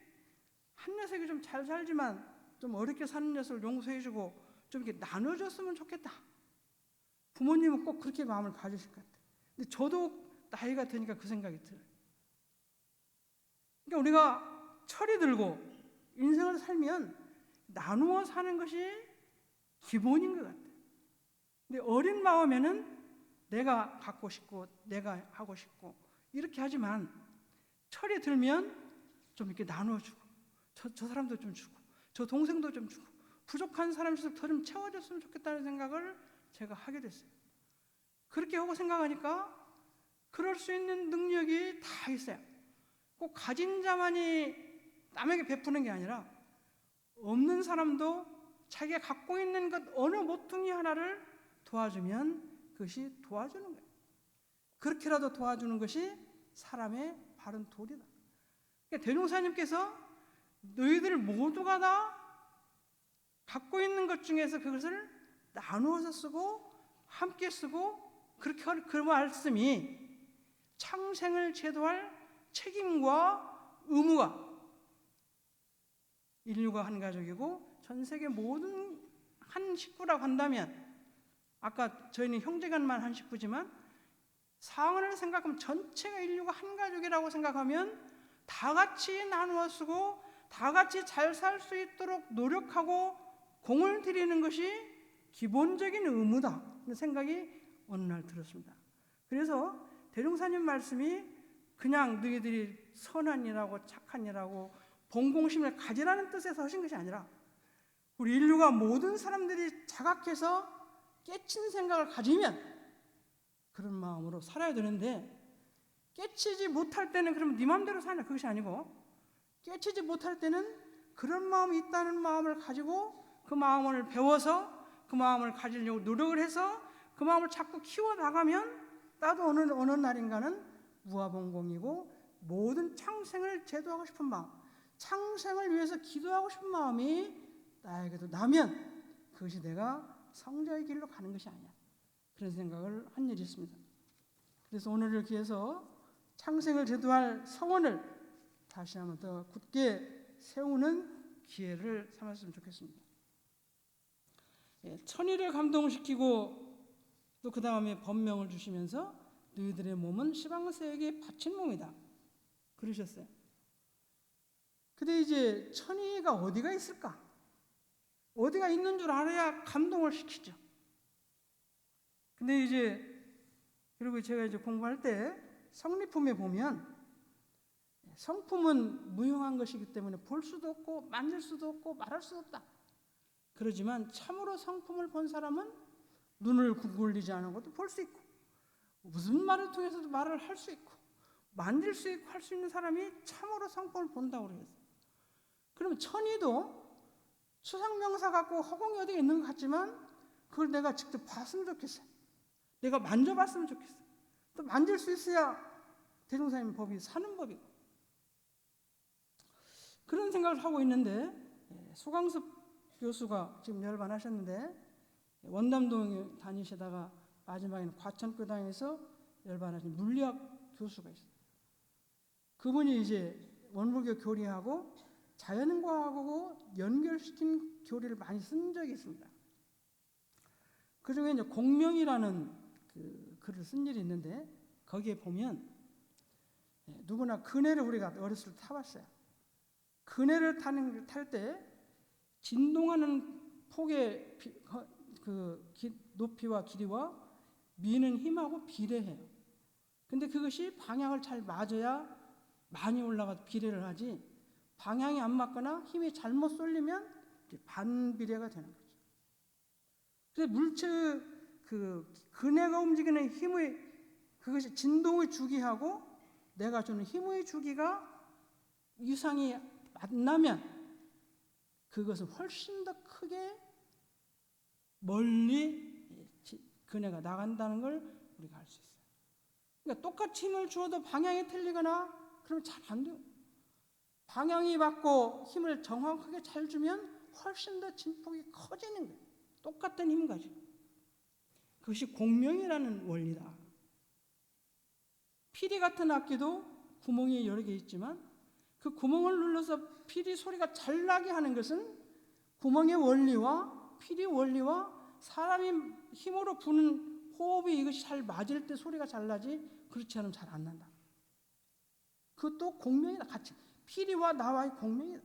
Speaker 3: 한 녀석이 좀 잘 살지만 좀 어렵게 사는 녀석을 용서해주고 좀 이렇게 나눠줬으면 좋겠다. 부모님은 꼭 그렇게 마음을 가지실 것 같아요. 근데 저도 나이가 드니까 그 생각이 들어요. 그러니까 우리가 철이 들고 인생을 살면 나누어 사는 것이 기본인 것 같아요. 근데 어린 마음에는 내가 갖고 싶고 내가 하고 싶고 이렇게 하지만, 철이 들면 좀 이렇게 나눠주고, 저 사람도 좀 주고 저 동생도 좀 주고 부족한 사람에서 더 좀 채워줬으면 좋겠다는 생각을 제가 하게 됐어요. 그렇게 하고 생각하니까 그럴 수 있는 능력이 다 있어요. 꼭 가진 자만이 남에게 베푸는 게 아니라 없는 사람도 자기가 갖고 있는 것 어느 모퉁이 하나를 도와주면 그것이 도와주는 거예요. 그렇게라도 도와주는 것이 사람의 바른 도리다. 그러니까 대종사님께서 너희들 모두가 다 갖고 있는 것 중에서 그것을 나누어서 쓰고 함께 쓰고 그렇게 그 말씀이 창생을 제도할 책임과 의무가 인류가 한 가족이고 전 세계 모든 한 식구라고 한다면 아까 저희는 형제간만 한 식구지만 상을 생각하면 전체가 인류가 한 가족이라고 생각하면 다 같이 나누어 쓰고 다 같이 잘 살 수 있도록 노력하고 공을 들이는 것이 기본적인 의무다 하는 생각이 어느 날 들었습니다. 그래서 대종사님 말씀이 그냥 너희들이 선한 일하고 착한 일하고 본공심을 가지라는 뜻에서 하신 것이 아니라 우리 인류가 모든 사람들이 자각해서 깨친 생각을 가지면 그런 마음으로 살아야 되는데 깨치지 못할 때는 그러면 네 마음대로 사냐 그것이 아니고 깨치지 못할 때는 그런 마음이 있다는 마음을 가지고 그 마음을 배워서 그 마음을 가지려고 노력을 해서 그 마음을 자꾸 키워나가면 나도 어느 날인가는 무아봉공이고 모든 창생을 제도하고 싶은 마음 창생을 위해서 기도하고 싶은 마음이 나에게도 나면 그것이 내가 성자의 길로 가는 것이 아니야 그런 생각을 한 일이 있습니다. 그래서 오늘을 기해서 창생을 제도할 서원을 다시 한번 더 굳게 세우는 기회를 삼았으면 좋겠습니다. 천의를 감동시키고 또 그 다음에 법명을 주시면서 너희들의 몸은 시방새에게 바친 몸이다 그러셨어요. 근데 이제 천의가 어디가 있을까? 어디가 있는 줄 알아야 감동을 시키죠. 근데 이제 그리고 제가 이제 공부할 때 성리품에 보면 성품은 무형한 것이기 때문에 볼 수도 없고 만질 수도 없고 말할 수도 없다. 그러지만 참으로 성품을 본 사람은 눈을 굴리지 않은 것도 볼 수 있고 무슨 말을 통해서도 말을 할 수 있고 만질 수 있고 할 수 있는 사람이 참으로 성품을 본다고 그랬어요. 그러면 천의도 추상명사 갖고 허공이 어디에 있는 것 같지만 그걸 내가 직접 봤으면 좋겠어요. 내가 만져봤으면 좋겠어요. 또 만질 수 있어야 대종사님 법이 사는 법이고 그런 생각을 하고 있는데 소강섭 교수가 지금 열반하셨는데 원담동에 다니시다가 마지막에는 과천교당에서 열반하신 물리학 교수가 있어요. 그분이 이제 원불교 교리하고 자연과학하고 연결시킨 교리를 많이 쓴 적이 있습니다. 그 중에 이제 공명이라는 그 글을 쓴 일이 있는데 거기에 보면 누구나 그네를 우리가 어렸을 때 타봤어요. 그네를 탈 때 진동하는 폭의 높이와 길이와 미는 힘하고 비례해요. 근데 그것이 방향을 잘 맞아야 많이 올라가서 비례를 하지 방향이 안 맞거나 힘이 잘못 쏠리면 반비례가 되는 거죠. 그래서 물체 그네가 움직이는 힘의 그것이 진동의 주기하고 내가 주는 힘의 주기가 유상이 만나면 그것은 훨씬 더 크게 멀리 그네가 나간다는 걸 우리가 알 수 있어요. 그러니까 똑같이 힘을 주어도 방향이 틀리거나 그러면 잘 안 돼요. 방향이 맞고 힘을 정확하게 잘 주면 훨씬 더 진폭이 커지는 거예요. 똑같은 힘 가지고. 그것이 공명이라는 원리다. 피리 같은 악기도 구멍이 여러 개 있지만 그 구멍을 눌러서 피리 소리가 잘 나게 하는 것은 구멍의 원리와 피리 원리와 사람이 힘으로 부는 호흡이 이것이 잘 맞을 때 소리가 잘 나지 그렇지 않으면 잘 안 난다. 그것도 공명이다. 같이 피리와 나와의 공명이다.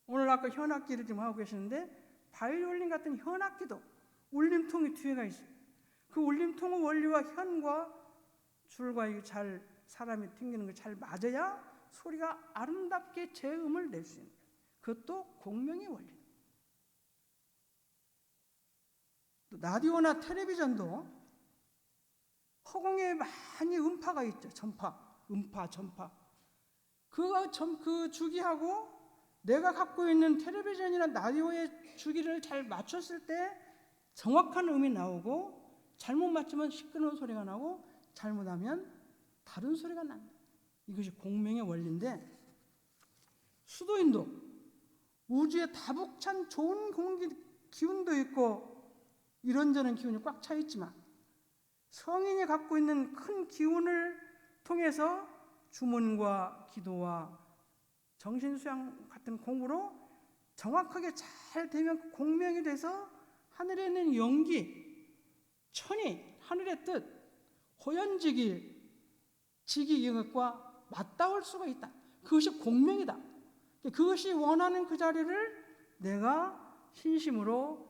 Speaker 3: 오늘 아까 현악기를 지금 하고 계시는데 바이올린 같은 현악기도 울림통이 뒤에가 있어요. 그 울림통의 원리와 현과 줄과 이게 잘 사람이 튕기는 게 잘 맞아야 소리가 아름답게 제 음을 낼 수 있는 거예요. 그것도 공명의 원리. 또 라디오나 텔레비전도 허공에 많이 음파가 있죠. 전파, 음파, 전파. 그 주기하고 내가 갖고 있는 텔레비전이나 라디오의 주기를 잘 맞췄을 때 정확한 음이 나오고 잘못 맞추면 시끄러운 소리가 나고 잘못하면 다른 소리가 난다. 이것이 공명의 원리인데 수도인도 우주에 다복찬 좋은 공기 기운도 있고 이런저런 기운이 꽉 차 있지만 성인이 갖고 있는 큰 기운을 통해서 주문과 기도와 정신수양 같은 공부로 정확하게 잘 되면 공명이 돼서 하늘에 있는 영기, 천이, 하늘의 뜻, 호연지기, 지기 이것과 맞닿을 수가 있다. 그것이 공명이다. 그것이 원하는 그 자리를 내가 신심으로,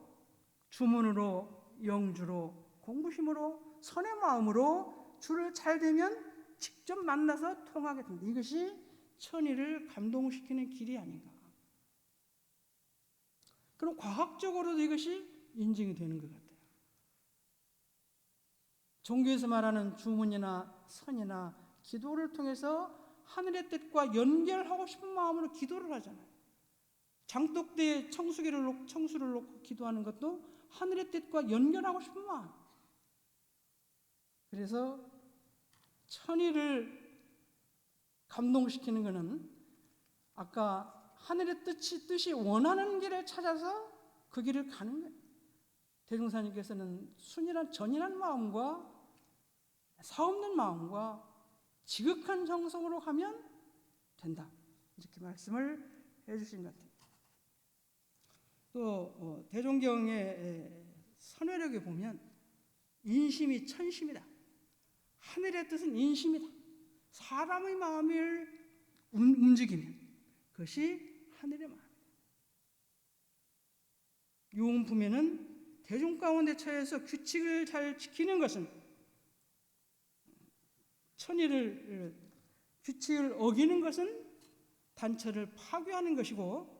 Speaker 3: 주문으로, 영주로, 공부심으로, 선의 마음으로 주를 잘 되면 직접 만나서 통하게 된다. 이것이 천의를 감동시키는 길이 아닌가. 그럼 과학적으로도 이것이 인증이 되는 것 같아요. 종교에서 말하는 주문이나 선이나 기도를 통해서 하늘의 뜻과 연결하고 싶은 마음으로 기도를 하잖아요. 장독대에 청수를 놓고 기도하는 것도 하늘의 뜻과 연결하고 싶은 마음. 그래서 천의를 감동시키는 것은 아까 하늘의 뜻이 원하는 길을 찾아서 그 길을 가는 거예요. 대종사님께서는 전이란 마음과 사없는 마음과 지극한 정성으로 가면 된다. 이렇게 말씀을 해주신 것 같아요. 또 대종경의 선회력에 보면 인심이 천심이다. 하늘의 뜻은 인심이다. 사람의 마음을 움직이면 그것이 하늘의 마음이다. 요음품에는 대중 가운데 처해서 규칙을 잘 지키는 것은 규칙을 어기는 것은 단처를 파괴하는 것이고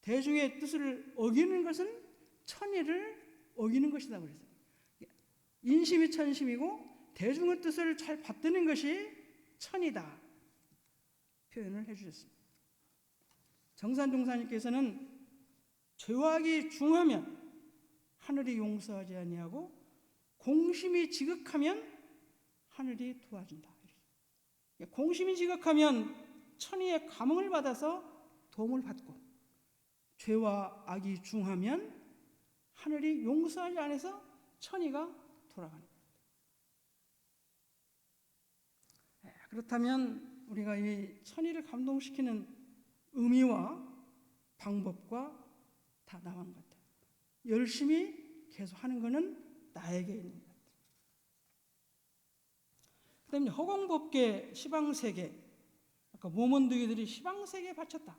Speaker 3: 대중의 뜻을 어기는 것은 천의를 어기는 것이다 그랬어요. 인심이 천심이고 대중의 뜻을 잘 받드는 것이 천이다 표현을 해주셨습니다. 정산종사님께서는 죄악이 중하면 하늘이 용서하지 아니하고 공심이 지극하면 하늘이 도와준다. 공심이 지극하면 천의의 감흥을 받아서 도움을 받고 죄와 악이 중하면 하늘이 용서하지 않아서 천의가 돌아가는 거예요. 그렇다면 우리가 이 천의를 감동시키는 의미와 방법과 다 나온 것 같아요. 열심히 계속 하는 것은 나에게 있는 것 같아요. 그 다음에 허공법계 시방세계, 아까 모몬두이들이 시방세계에 바쳤다.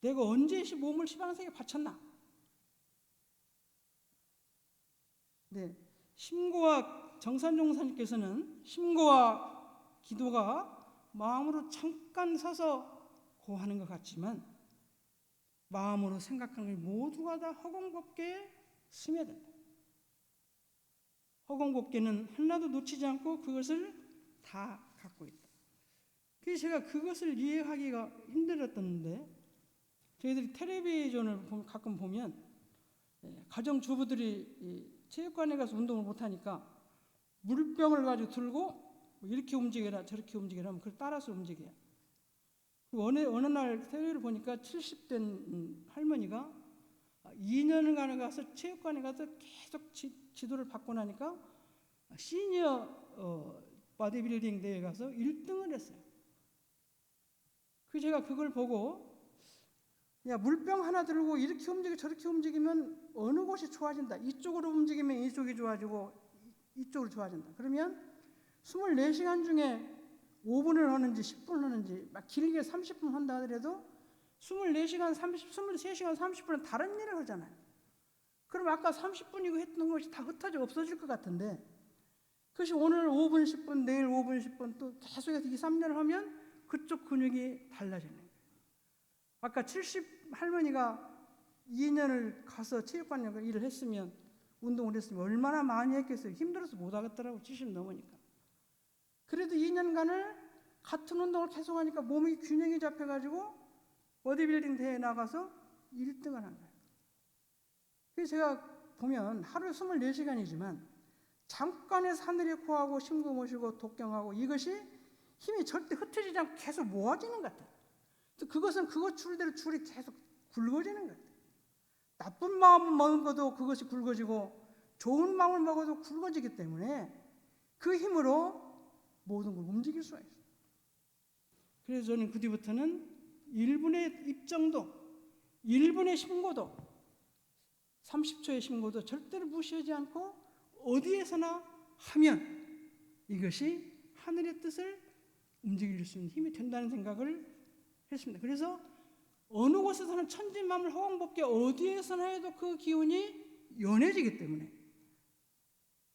Speaker 3: 내가 언제 몸을 시방세계에 바쳤나? 네, 심고와 정산종사님께서는 심고와 기도가 마음으로 잠깐 서서 고하는 것 같지만 마음으로 생각하는 게 모두가 다 허공법계에 스며든다. 허공법계는 하나도 놓치지 않고 그것을 다 갖고 있다. 그래서 제가 그것을 이해하기가 힘들었던데 저희들이 텔레비전을 가끔 보면 가정주부들이 체육관에 가서 운동을 못하니까 물병을 가지고 들고 이렇게 움직여라 저렇게 움직여라 하면 그걸 따라서 움직여요. 어느 날 텔레비를 보니까 70된 할머니가 2년간을 가서 체육관에 가서 계속 지도를 받고 나니까 시니어 바디빌딩 대회에 가서 1등을 했어요. 제가 그걸 보고 야 물병 하나 들고 이렇게 움직이고 저렇게 움직이면 어느 곳이 좋아진다. 이쪽으로 움직이면 이쪽이 좋아지고 이쪽으로 좋아진다. 그러면 24시간 중에 5분을 하는지 10분을 하는지 막 길게 30분 한다 하더라도 23시간 30분은 다른 일을 하잖아요. 그럼 아까 30분이고 했던 것이 다 흩어져 없어질 것 같은데 그것이 오늘 5분 10분 내일 5분 10분 또 계속해서 2, 3년을 하면 그쪽 근육이 달라지는 거예요. 아까 70 할머니가 2년을 가서 체육관 일을 했으면 운동을 했으면 얼마나 많이 했겠어요. 힘들어서 못 하겠더라고 70 넘으니까. 그래도 2년간을 같은 운동을 계속하니까 몸이 균형이 잡혀가지고 보디빌딩 대회에 나가서 1등을 한 거예요. 그래서 제가 보면 하루 24시간이지만 잠깐의 하늘에 코하고 심고 모시고 독경하고 이것이 힘이 절대 흩어지지 않고 계속 모아지는 것 같아요. 또 그것은 그것 줄대로 줄이 계속 굵어지는 거예요. 나쁜 마음을 먹어도 그것이 굵어지고 좋은 마음을 먹어도 굵어지기 때문에 그 힘으로 모든 걸 움직일 수가 있어요. 그래서 저는 그 뒤부터는 1분의 입정도, 1분의 심고도, 30초의 심고도 절대로 무시하지 않고 어디에서나 하면 이것이 하늘의 뜻을 움직일 수 있는 힘이 된다는 생각을 했습니다. 그래서 어느 곳에서는 천진만물 허공법계 어디에서나 해도 그 기운이 연해지기 때문에,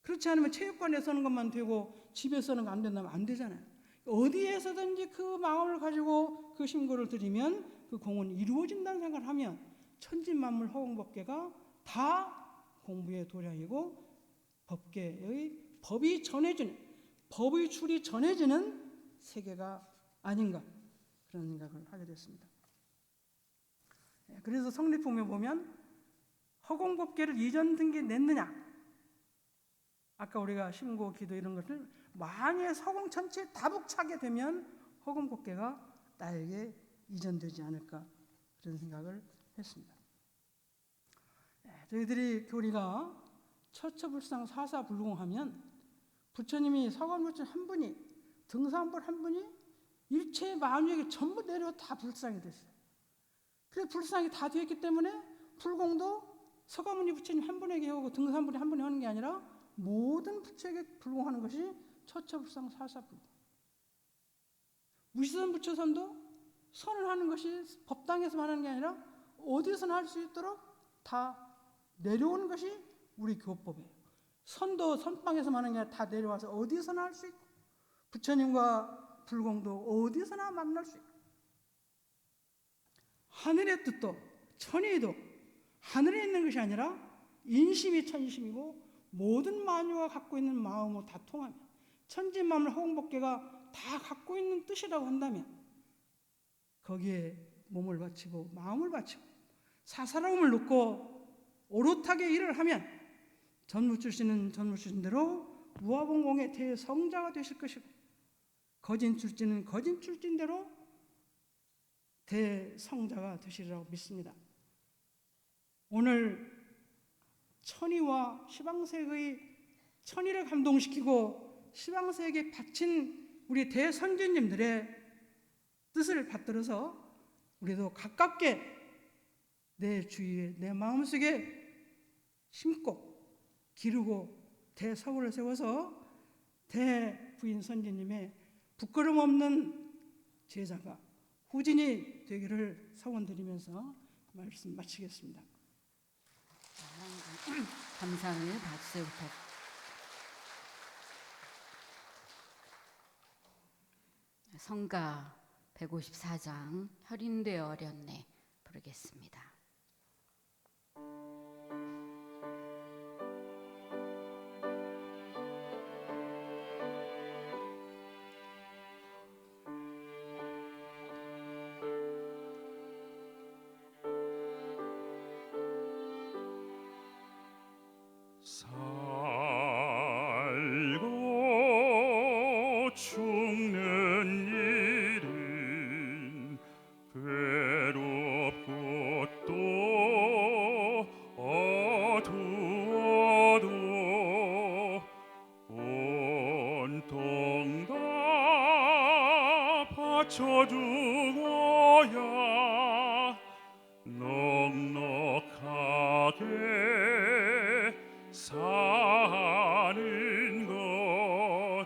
Speaker 3: 그렇지 않으면 체육관에서 하는 것만 되고 집에서 하는 거 안 된다면 안 되잖아요. 어디에서든지 그 마음을 가지고 그 심고를 들이면 그 공은 이루어진다는 생각을 하면 천진만물 허공법계가 다 공부의 도량이고 법계의 법이 전해지는, 법의 줄이 전해지는 세계가 아닌가, 그런 생각을 하게 됐습니다. 그래서 성리품에 보면 허공법계를 이전 등기 냈느냐, 아까 우리가 심고, 기도 이런 것을 많이 해서 허공 전체에 다북차게 되면 허공법계가 나에게 이전되지 않을까, 그런 생각을 했습니다. 저희들이 교리가 처처불상 사사불공하면 부처님이 서관부처 한 분이, 등산불 한 분이 일체 만유에게 전부 내려 다 불상이 됐어요. 그래서 불상이 다 되었기 때문에 불공도 서가모니 부처님 한 분에게 하고 등산불이 한 분이 하는 게 아니라 모든 부처에게 불공하는 것이 처처불상 사사불공. 무시선 부처선도 선을 하는 것이 법당에서만 하는 게 아니라 어디서나 할 수 있도록 다 내려오는 것이 우리 교법이에요. 선도 선방에서만 하는 게 아니라 다 내려와서 어디서나 할 수 있고, 부처님과 불공도 어디서나 만날 수 있고, 하늘의 뜻도 천의도 하늘에 있는 것이 아니라 인심이 천심이고 모든 만유가 갖고 있는 마음으로 다 통하며 천지만물 허공법계가 다 갖고 있는 뜻이라고 한다면 거기에 몸을 바치고 마음을 바치고 사사로움을 놓고 오롯하게 일을 하면 전무출신은 전무출신대로 무아봉공의 대성자가 되실 것이고, 거진출신은 거진출신대로 대성자가 되시리라고 믿습니다. 오늘 천의와 시방세의 천의를 감동시키고 시방세에게 바친 우리 대선진님들의 뜻을 받들어서 우리도 가깝게 내 주위에, 내 마음속에 심고 기르고 대서울을 세워서 대부인 선지님의 부끄럼 없는 제자가 후진이 되기를 소원드리면서 말씀 마치겠습니다.
Speaker 1: 감사의 박수부터. 성가 154장 혈인되어 어렸네 부르겠습니다.
Speaker 4: 살고 죽는 일은 괴롭고 또 어두워도 온통 다 바쳐두어야 넉넉하게 사는 것,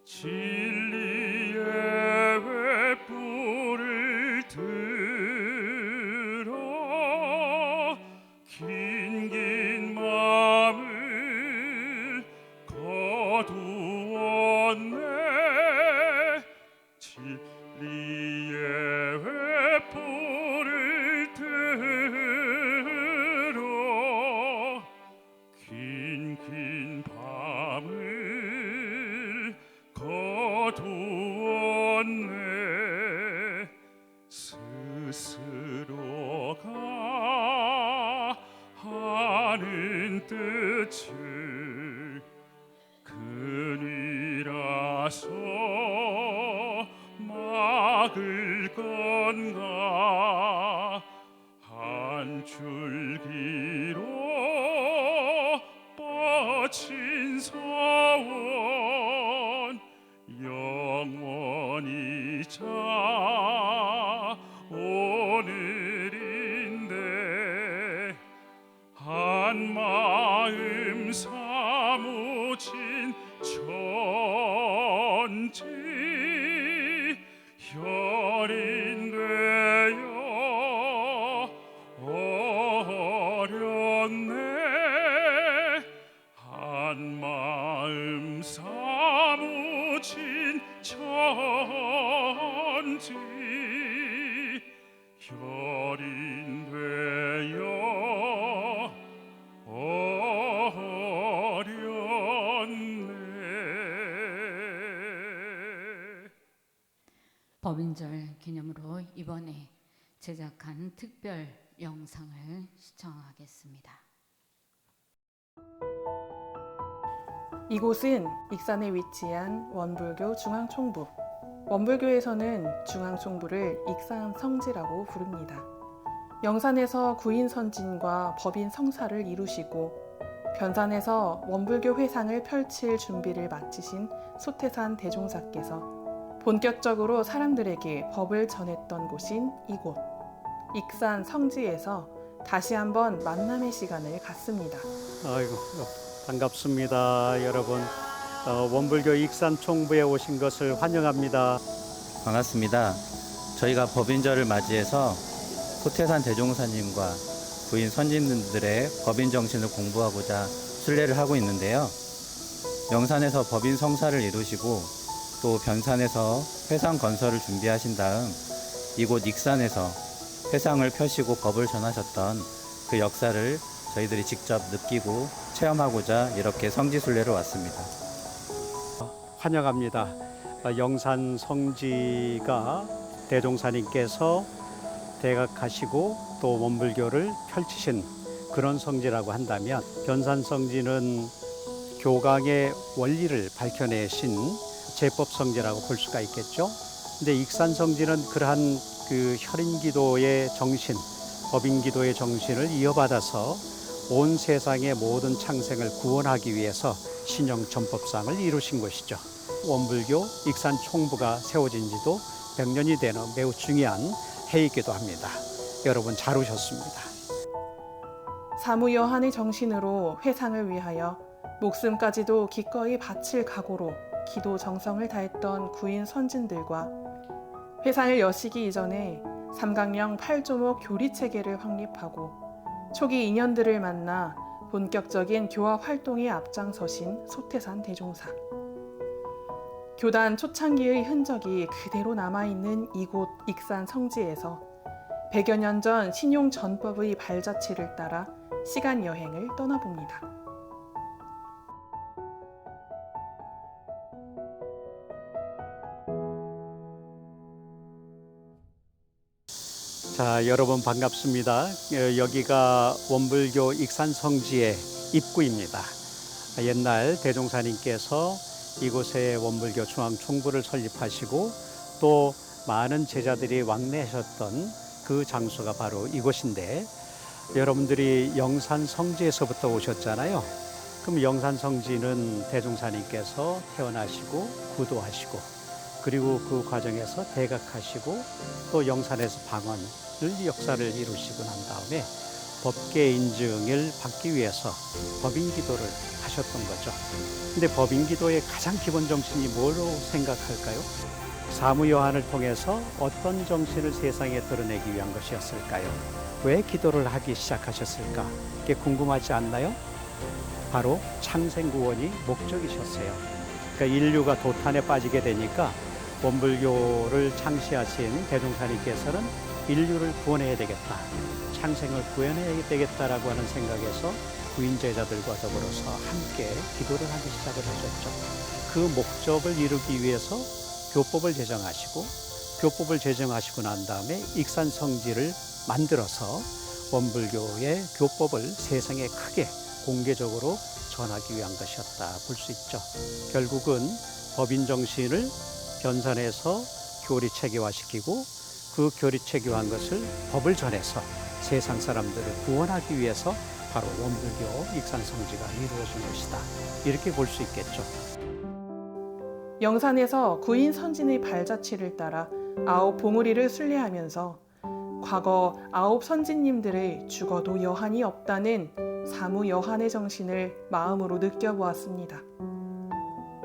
Speaker 4: 진리의 횃불을 들어 긴긴 마음을 거두었네. 진리의 횃불을 들어 긴긴 밤을 거두었네. 스스로가 하는 뜻을 근위라서 막을 건가 사무친 천지 혈인되어 어렸네. 한마음 사무친 천지 혈인되어 어렸네.
Speaker 1: 법인절 기념으로 이번에 제작한 특별 영상을 시청하겠습니다.
Speaker 5: 이곳은 익산에 위치한 원불교 중앙총부. 원불교에서는 중앙총부를 익산성지라고 부릅니다. 영산에서 구인선진과 법인 성사를 이루시고 변산에서 원불교 회상을 펼칠 준비를 마치신 소태산 대종사께서 본격적으로 사람들에게 법을 전했던 곳인 이곳 익산 성지에서 다시 한번 만남의 시간을 갖습니다.
Speaker 6: 아이고 반갑습니다, 여러분. 원불교 익산 총부에 오신 것을 환영합니다.
Speaker 7: 반갑습니다. 저희가 법인절을 맞이해서 소태산 대종사님과 부인 선진들의 법인 정신을 공부하고자 순례를 하고 있는데요. 영산에서 법인 성사를 이루시고 또 변산에서 회상 건설을 준비하신 다음 이곳 익산에서 회상을 펴시고 법을 전하셨던 그 역사를 저희들이 직접 느끼고 체험하고자 이렇게 성지순례로 왔습니다.
Speaker 6: 환영합니다. 영산 성지가 대종사님께서 대각하시고 또 원불교를 펼치신 그런 성지라고 한다면 변산 성지는 교강의 원리를 밝혀내신 제법 성지라고 볼 수가 있겠죠. 근데 익산 성지는 그러한 그 혈인기도의 정신, 법인기도의 정신을 이어받아서 온 세상의 모든 창생을 구원하기 위해서 신형 전법상을 이루신 것이죠. 원불교 익산 총부가 세워진 지도 100년이 되는 매우 중요한 해이기도 합니다. 여러분 잘 오셨습니다.
Speaker 5: 사무여한의 정신으로 회상을 위하여 목숨까지도 기꺼이 바칠 각오로 기도 정성을 다했던 구인 선진들과 회상을 여시기 이전에 삼강령 8조목 교리체계를 확립하고 초기 인연들을 만나 본격적인 교화 활동에 앞장서신 소태산 대종사. 교단 초창기의 흔적이 그대로 남아있는 이곳 익산 성지에서 100여 년 전 신용 전법의 발자취를 따라 시간 여행을 떠나봅니다.
Speaker 6: 자, 여러분 반갑습니다. 여기가 원불교 익산 성지의 입구입니다. 옛날 대종사님께서 이곳에 원불교 중앙총부를 설립하시고 또 많은 제자들이 왕래하셨던 그 장소가 바로 이곳인데, 여러분들이 영산 성지에서부터 오셨잖아요. 그럼 영산 성지는 대종사님께서 태어나시고 구도하시고 그리고 그 과정에서 대각하시고 또 영산에서 방언을 역사를 이루시고 난 다음에 법계 인증을 받기 위해서 법인기도를 하셨던 거죠. 근데 법인기도의 가장 기본 정신이 뭐로 생각할까요? 사무여한을 통해서 어떤 정신을 세상에 드러내기 위한 것이었을까요? 왜 기도를 하기 시작하셨을까? 그게 궁금하지 않나요? 바로 창생구원이 목적이셨어요. 그러니까 인류가 도탄에 빠지게 되니까 원불교를 창시하신 대종사님께서는 인류를 구원해야 되겠다, 창생을 구현해야 되겠다라고 하는 생각에서 구인 제자들과 더불어서 함께 기도를 하기 시작을 하셨죠. 그 목적을 이루기 위해서 교법을 제정하시고, 교법을 제정하시고 난 다음에 익산 성지를 만들어서 원불교의 교법을 세상에 크게 공개적으로 전하기 위한 것이었다 볼 수 있죠. 결국은 법인 정신을 변산해서 교리 체계화시키고 그 교리 체계화한 것을 법을 전해서 세상 사람들을 구원하기 위해서 바로 원불교 익산 성지가 이루어진 것이다, 이렇게 볼 수 있겠죠.
Speaker 5: 영산에서 구인 선진의 발자취를 따라 9 봉우리를 순례하면서 과거 9 선진님들의 죽어도 여한이 없다는 사무 여한의 정신을 마음으로 느껴보았습니다.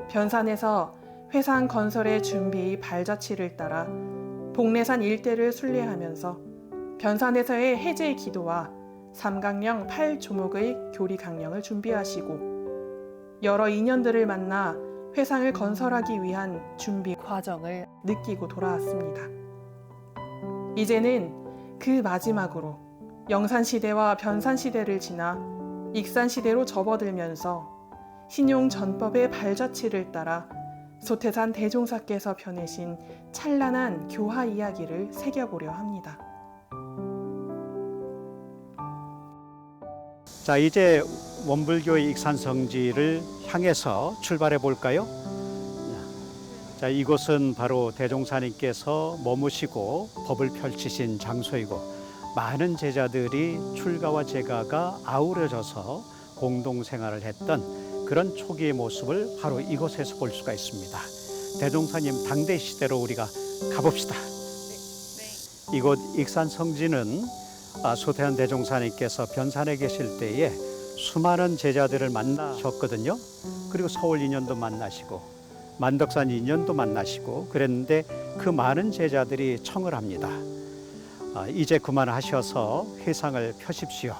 Speaker 5: 변산에서 회상 건설의 준비 발자취를 따라 복례산 일대를 순례하면서 변산에서의 해제 기도와 삼강령 8조목의 교리 강령을 준비하시고 여러 인연들을 만나 회상을 건설하기 위한 준비 과정을 느끼고 돌아왔습니다. 이제는 그 마지막으로 영산시대와 변산시대를 지나 익산시대로 접어들면서 신용 전법의 발자취를 따라 소태산 대종사께서 펴내신 찬란한 교화 이야기를 새겨보려 합니다.
Speaker 6: 자, 이제 원불교의 익산성지를 향해서 출발해 볼까요? 자, 이곳은 바로 대종사님께서 머무시고 법을 펼치신 장소이고 많은 제자들이 출가와 제가가 아우러져서 공동생활을 했던 그런 초기의 모습을 바로 이곳에서 볼 수가 있습니다. 대종사님 당대 시대로 우리가 가봅시다. 이곳 익산성지는 소태한 대종사님께서 변산에 계실 때에 수많은 제자들을 만나셨거든요. 그리고 서울 인연도 만나시고 만덕산 인연도 만나시고 그랬는데 그 많은 제자들이 청을 합니다. 이제 그만하셔서 회상을 펴십시오.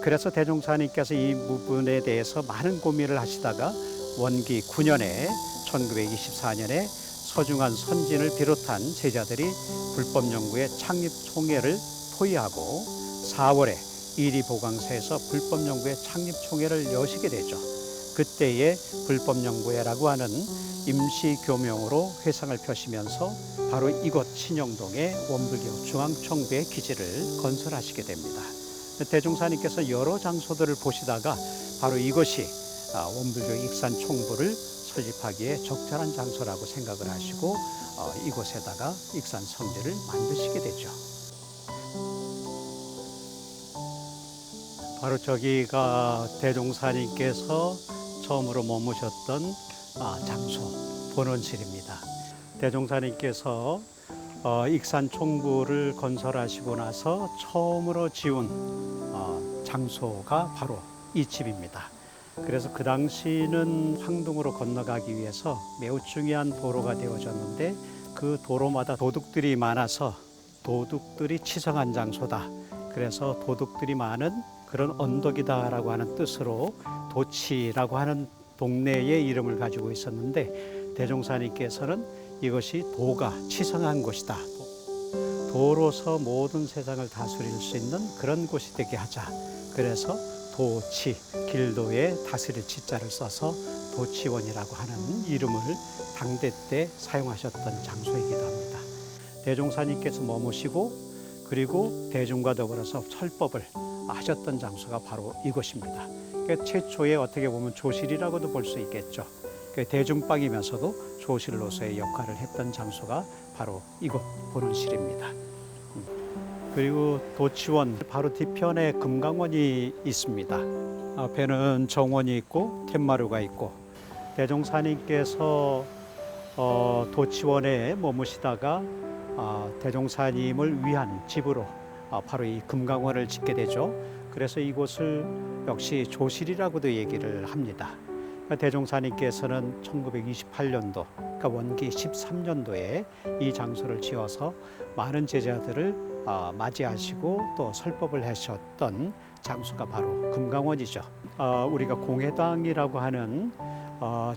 Speaker 6: 그래서 대종사님께서 이 부분에 대해서 많은 고민을 하시다가 원기 9년에 1924년에 서중한 선진을 비롯한 제자들이 불법연구회 창립총회를 토의하고 4월에 이리보강사에서 불법연구회 창립총회를 여시게 되죠. 그때에 불법연구회라고 하는 임시교명으로 회상을 펴시면서 바로 이곳 신영동의 원불교 중앙총부의 기지를 건설하시게 됩니다. 대종사님께서 여러 장소들을 보시다가 바로 이것이 원불교 익산총부를 설립하기에 적절한 장소라고 생각을 하시고 이곳에다가 익산성지를 만드시게 되죠. 바로 저기가 대종사님께서 처음으로 머무셨던 장소 본원실입니다. 대종사님께서 익산총부를 건설하시고 나서 처음으로 지은 장소가 바로 이 집입니다. 그래서 그 당시는 황동으로 건너가기 위해서 매우 중요한 도로가 되어졌는데 그 도로마다 도둑들이 많아서 도둑들이 치성한 장소다. 그래서 도둑들이 많은 그런 언덕이다라고 하는 뜻으로 도치라고 하는 동네의 이름을 가지고 있었는데 대종사님께서는 이것이 도가 치성한 곳이다. 도로서 모든 세상을 다스릴 수 있는 그런 곳이 되게 하자. 그래서 도치, 길도에 다스릴 치자를 써서 도치원이라고 하는 이름을 당대 때 사용하셨던 장소이기도 합니다. 대종사님께서 머무시고 그리고 대중과 더불어서 철법을 하셨던 장소가 바로 이곳입니다. 그러니까 최초의 어떻게 보면 조실이라고도 볼 수 있겠죠. 대중방이면서도 조실로서의 역할을 했던 장소가 바로 이곳 본원실입니다. 그리고 도치원 바로 뒤편에 금강원이 있습니다. 앞에는 정원이 있고 툇마루가 있고 대종사님께서 도치원에 머무시다가 대종사님을 위한 집으로 바로 이 금강원을 짓게 되죠. 그래서 이곳을 역시 조실이라고도 얘기를 합니다. 대종사님께서는 1928년도, 그러니까 원기 13년도에 이 장소를 지어서 많은 제자들을 맞이하시고 또 설법을 하셨던 장소가 바로 금강원이죠. 우리가 공회당이라고 하는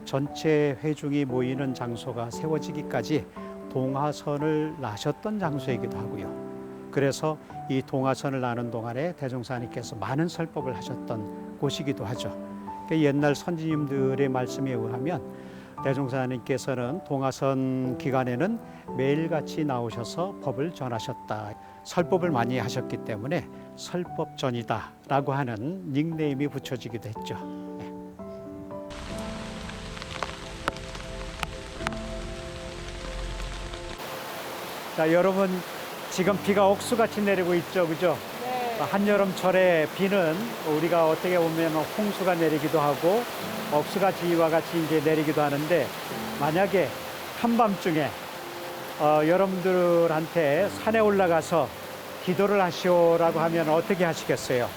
Speaker 6: 전체 회중이 모이는 장소가 세워지기까지 동화선을 나셨던 장소이기도 하고요. 그래서 이 동화선을 나는 동안에 대종사님께서 많은 설법을 하셨던 곳이기도 하죠. 옛날 선지님들의 말씀에 의하면 대종사님께서는 동화선 기간에는 매일같이 나오셔서 법을 전하셨다. 설법을 많이 하셨기 때문에 설법전이다라고 하는 닉네임이 붙여지기도 했죠. 네. 자, 여러분 지금 비가 옥수같이 내리고 있죠, 그죠? 네. 한여름철에 비는 우리가 어떻게 보면 홍수가 내리기도 하고 옥수같이 이와 같이 이제 내리기도 하는데 만약에 한밤중에 여러분들한테 산에 올라가서 기도를 하시오라고 하면 어떻게 하시겠어요?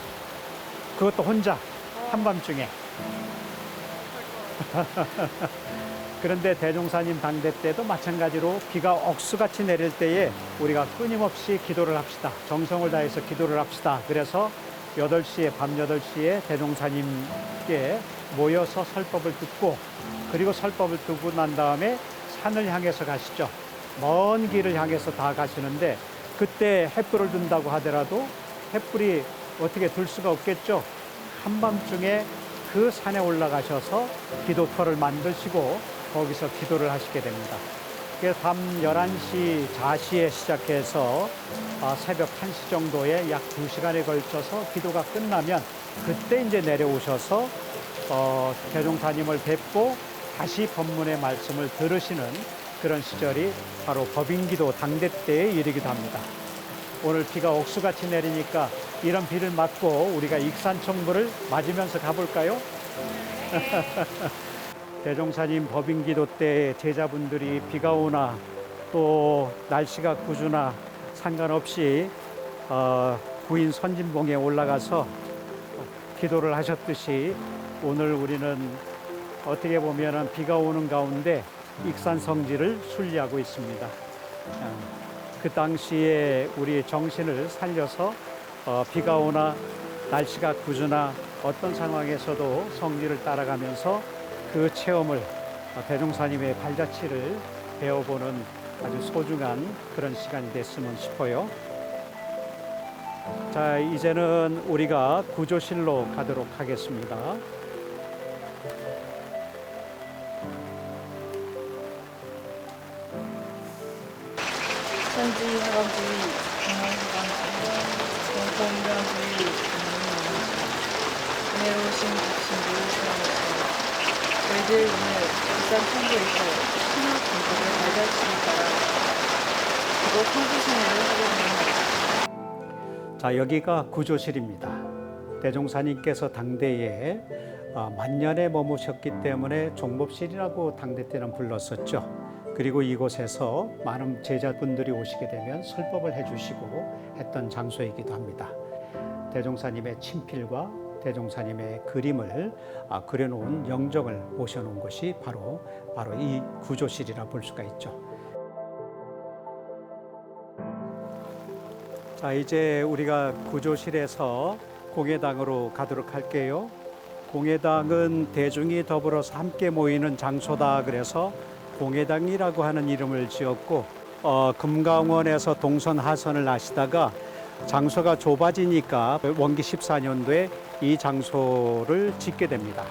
Speaker 6: 그것도 혼자 한밤중에. 그런데 대종사님 당대 때도 마찬가지로 비가 억수같이 내릴 때에 우리가 끊임없이 기도를 합시다. 정성을 다해서 기도를 합시다. 그래서 8시에, 밤 8시에 대종사님께 모여서 설법을 듣고, 그리고 설법을 듣고 난 다음에 산을 향해서 가시죠. 먼 길을 향해서 다 가시는데, 그때 횃불을 든다고 하더라도 횃불이 어떻게 들 수가 없겠죠. 한밤중에 그 산에 올라가셔서 기도터를 만드시고 거기서 기도를 하시게 됩니다. 그래서 밤 11시 자시에 시작해서 새벽 1시 정도에 약 2시간에 걸쳐서 기도가 끝나면 그때 이제 내려오셔서 대종사님을 뵙고 다시 법문의 말씀을 들으시는 그런 시절이 바로 법인기도 당대 때에 이르기도 합니다. 오늘 비가 옥수같이 내리니까 이런 비를 맞고 우리가 익산청부를 맞으면서 가볼까요? 대종사님 법인기도 때 제자분들이 비가 오나 또 날씨가 구주나 상관없이 구인 선진봉에 올라가서 기도를 하셨듯이 오늘 우리는 어떻게 보면 비가 오는 가운데 익산성지를 순리하고 있습니다. 그 당시에 우리의 정신을 살려서 비가 오나 날씨가 구주나 어떤 상황에서도 성지를 따라가면서 그 체험을 대종사님의 발자취를 배워보는 아주 소중한 그런 시간이 됐으면 싶어요. 자, 이제는 우리가 구조실로 가도록 하겠습니다.
Speaker 8: 현지 해방주의, 공헌해방주의, 공포인간주의, 은혜로우신 국신주의 사랑으로서 저희들 오늘 익산 청구에서 신화 공부를 발자취를 따라 그곳 성지신을 하게 됩니다.
Speaker 6: 자, 여기가 구조실입니다. 대종사님께서 당대에 만년에 머무셨기 때문에 종법실이라고 당대 때는 불렀었죠. 그리고 이곳에서 많은 제자분들이 오시게 되면 설법을 해주시고 했던 장소이기도 합니다. 대종사님의 친필과 대종사님의 그림을 그려놓은 영정을 모셔놓은 곳이 바로 이 구조실이라 볼 수가 있죠. 자, 이제 우리가 구조실에서 공회당으로 가도록 할게요. 공회당은 대중이 더불어서 함께 모이는 장소다 그래서 공회당이라고 하는 이름을 지었고, 금강원에서 동선 하선을 하시다가 장소가 좁아지니까 원기 14년도에 이 장소를 짓게 됩니다.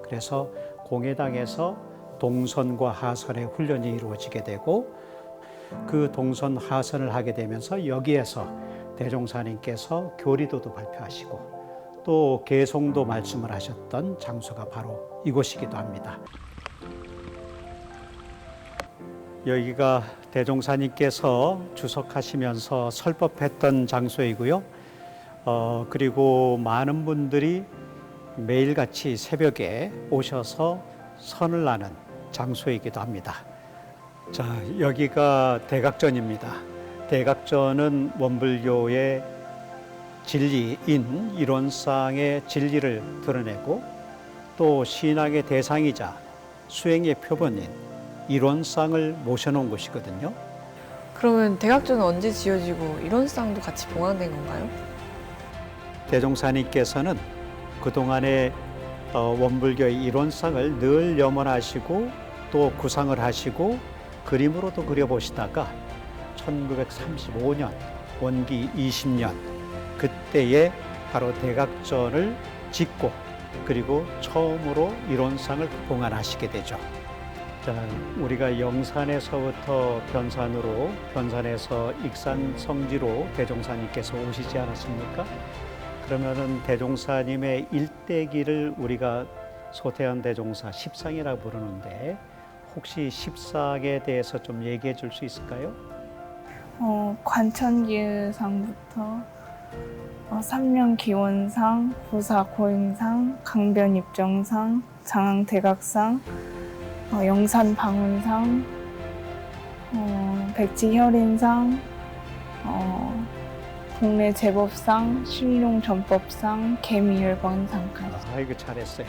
Speaker 6: 그래서 공회당에서 동선과 하선의 훈련이 이루어지게 되고, 그 동선 하선을 하게 되면서 여기에서 대종사님께서 교리도도 발표하시고 또 개송도 말씀을 하셨던 장소가 바로 이곳이기도 합니다. 여기가 대종사님께서 주석하시면서 설법했던 장소이고요. 그리고 많은 분들이 매일같이 새벽에 오셔서 선을 나는 장소이기도 합니다. 자, 여기가 대각전입니다. 대각전은 원불교의 진리인 이론상의 진리를 드러내고 또 신앙의 대상이자 수행의 표본인 이론상을 모셔놓은 곳이거든요.
Speaker 8: 그러면 대각전은 언제 지어지고 이론상도 같이 봉황된 건가요?
Speaker 6: 대종사님께서는 그동안에 원불교의 이론상을 늘 염원하시고 또 구상을 하시고 그림으로도 그려보시다가 1935년 원기 20년 그때에 바로 대각전을 짓고 그리고 처음으로 이론상을 봉안하시게 되죠. 자, 우리가 영산에서부터 변산으로, 변산에서 익산 성지로 대종사님께서 오시지 않았습니까? 그러면은 대종사님의 일대기를 우리가 소태한 대종사 십상이라고 부르는데 혹시 십상에 대해서 좀 얘기해 줄 수 있을까요?
Speaker 9: 관천기상부터 삼명기원상, 부사고행상, 강변입정상, 장항대각상, 영산방운상, 백지혈인상, 동네 제법상, 신룡 전법상, 개미열번상까지.
Speaker 6: 아이고 잘했어요.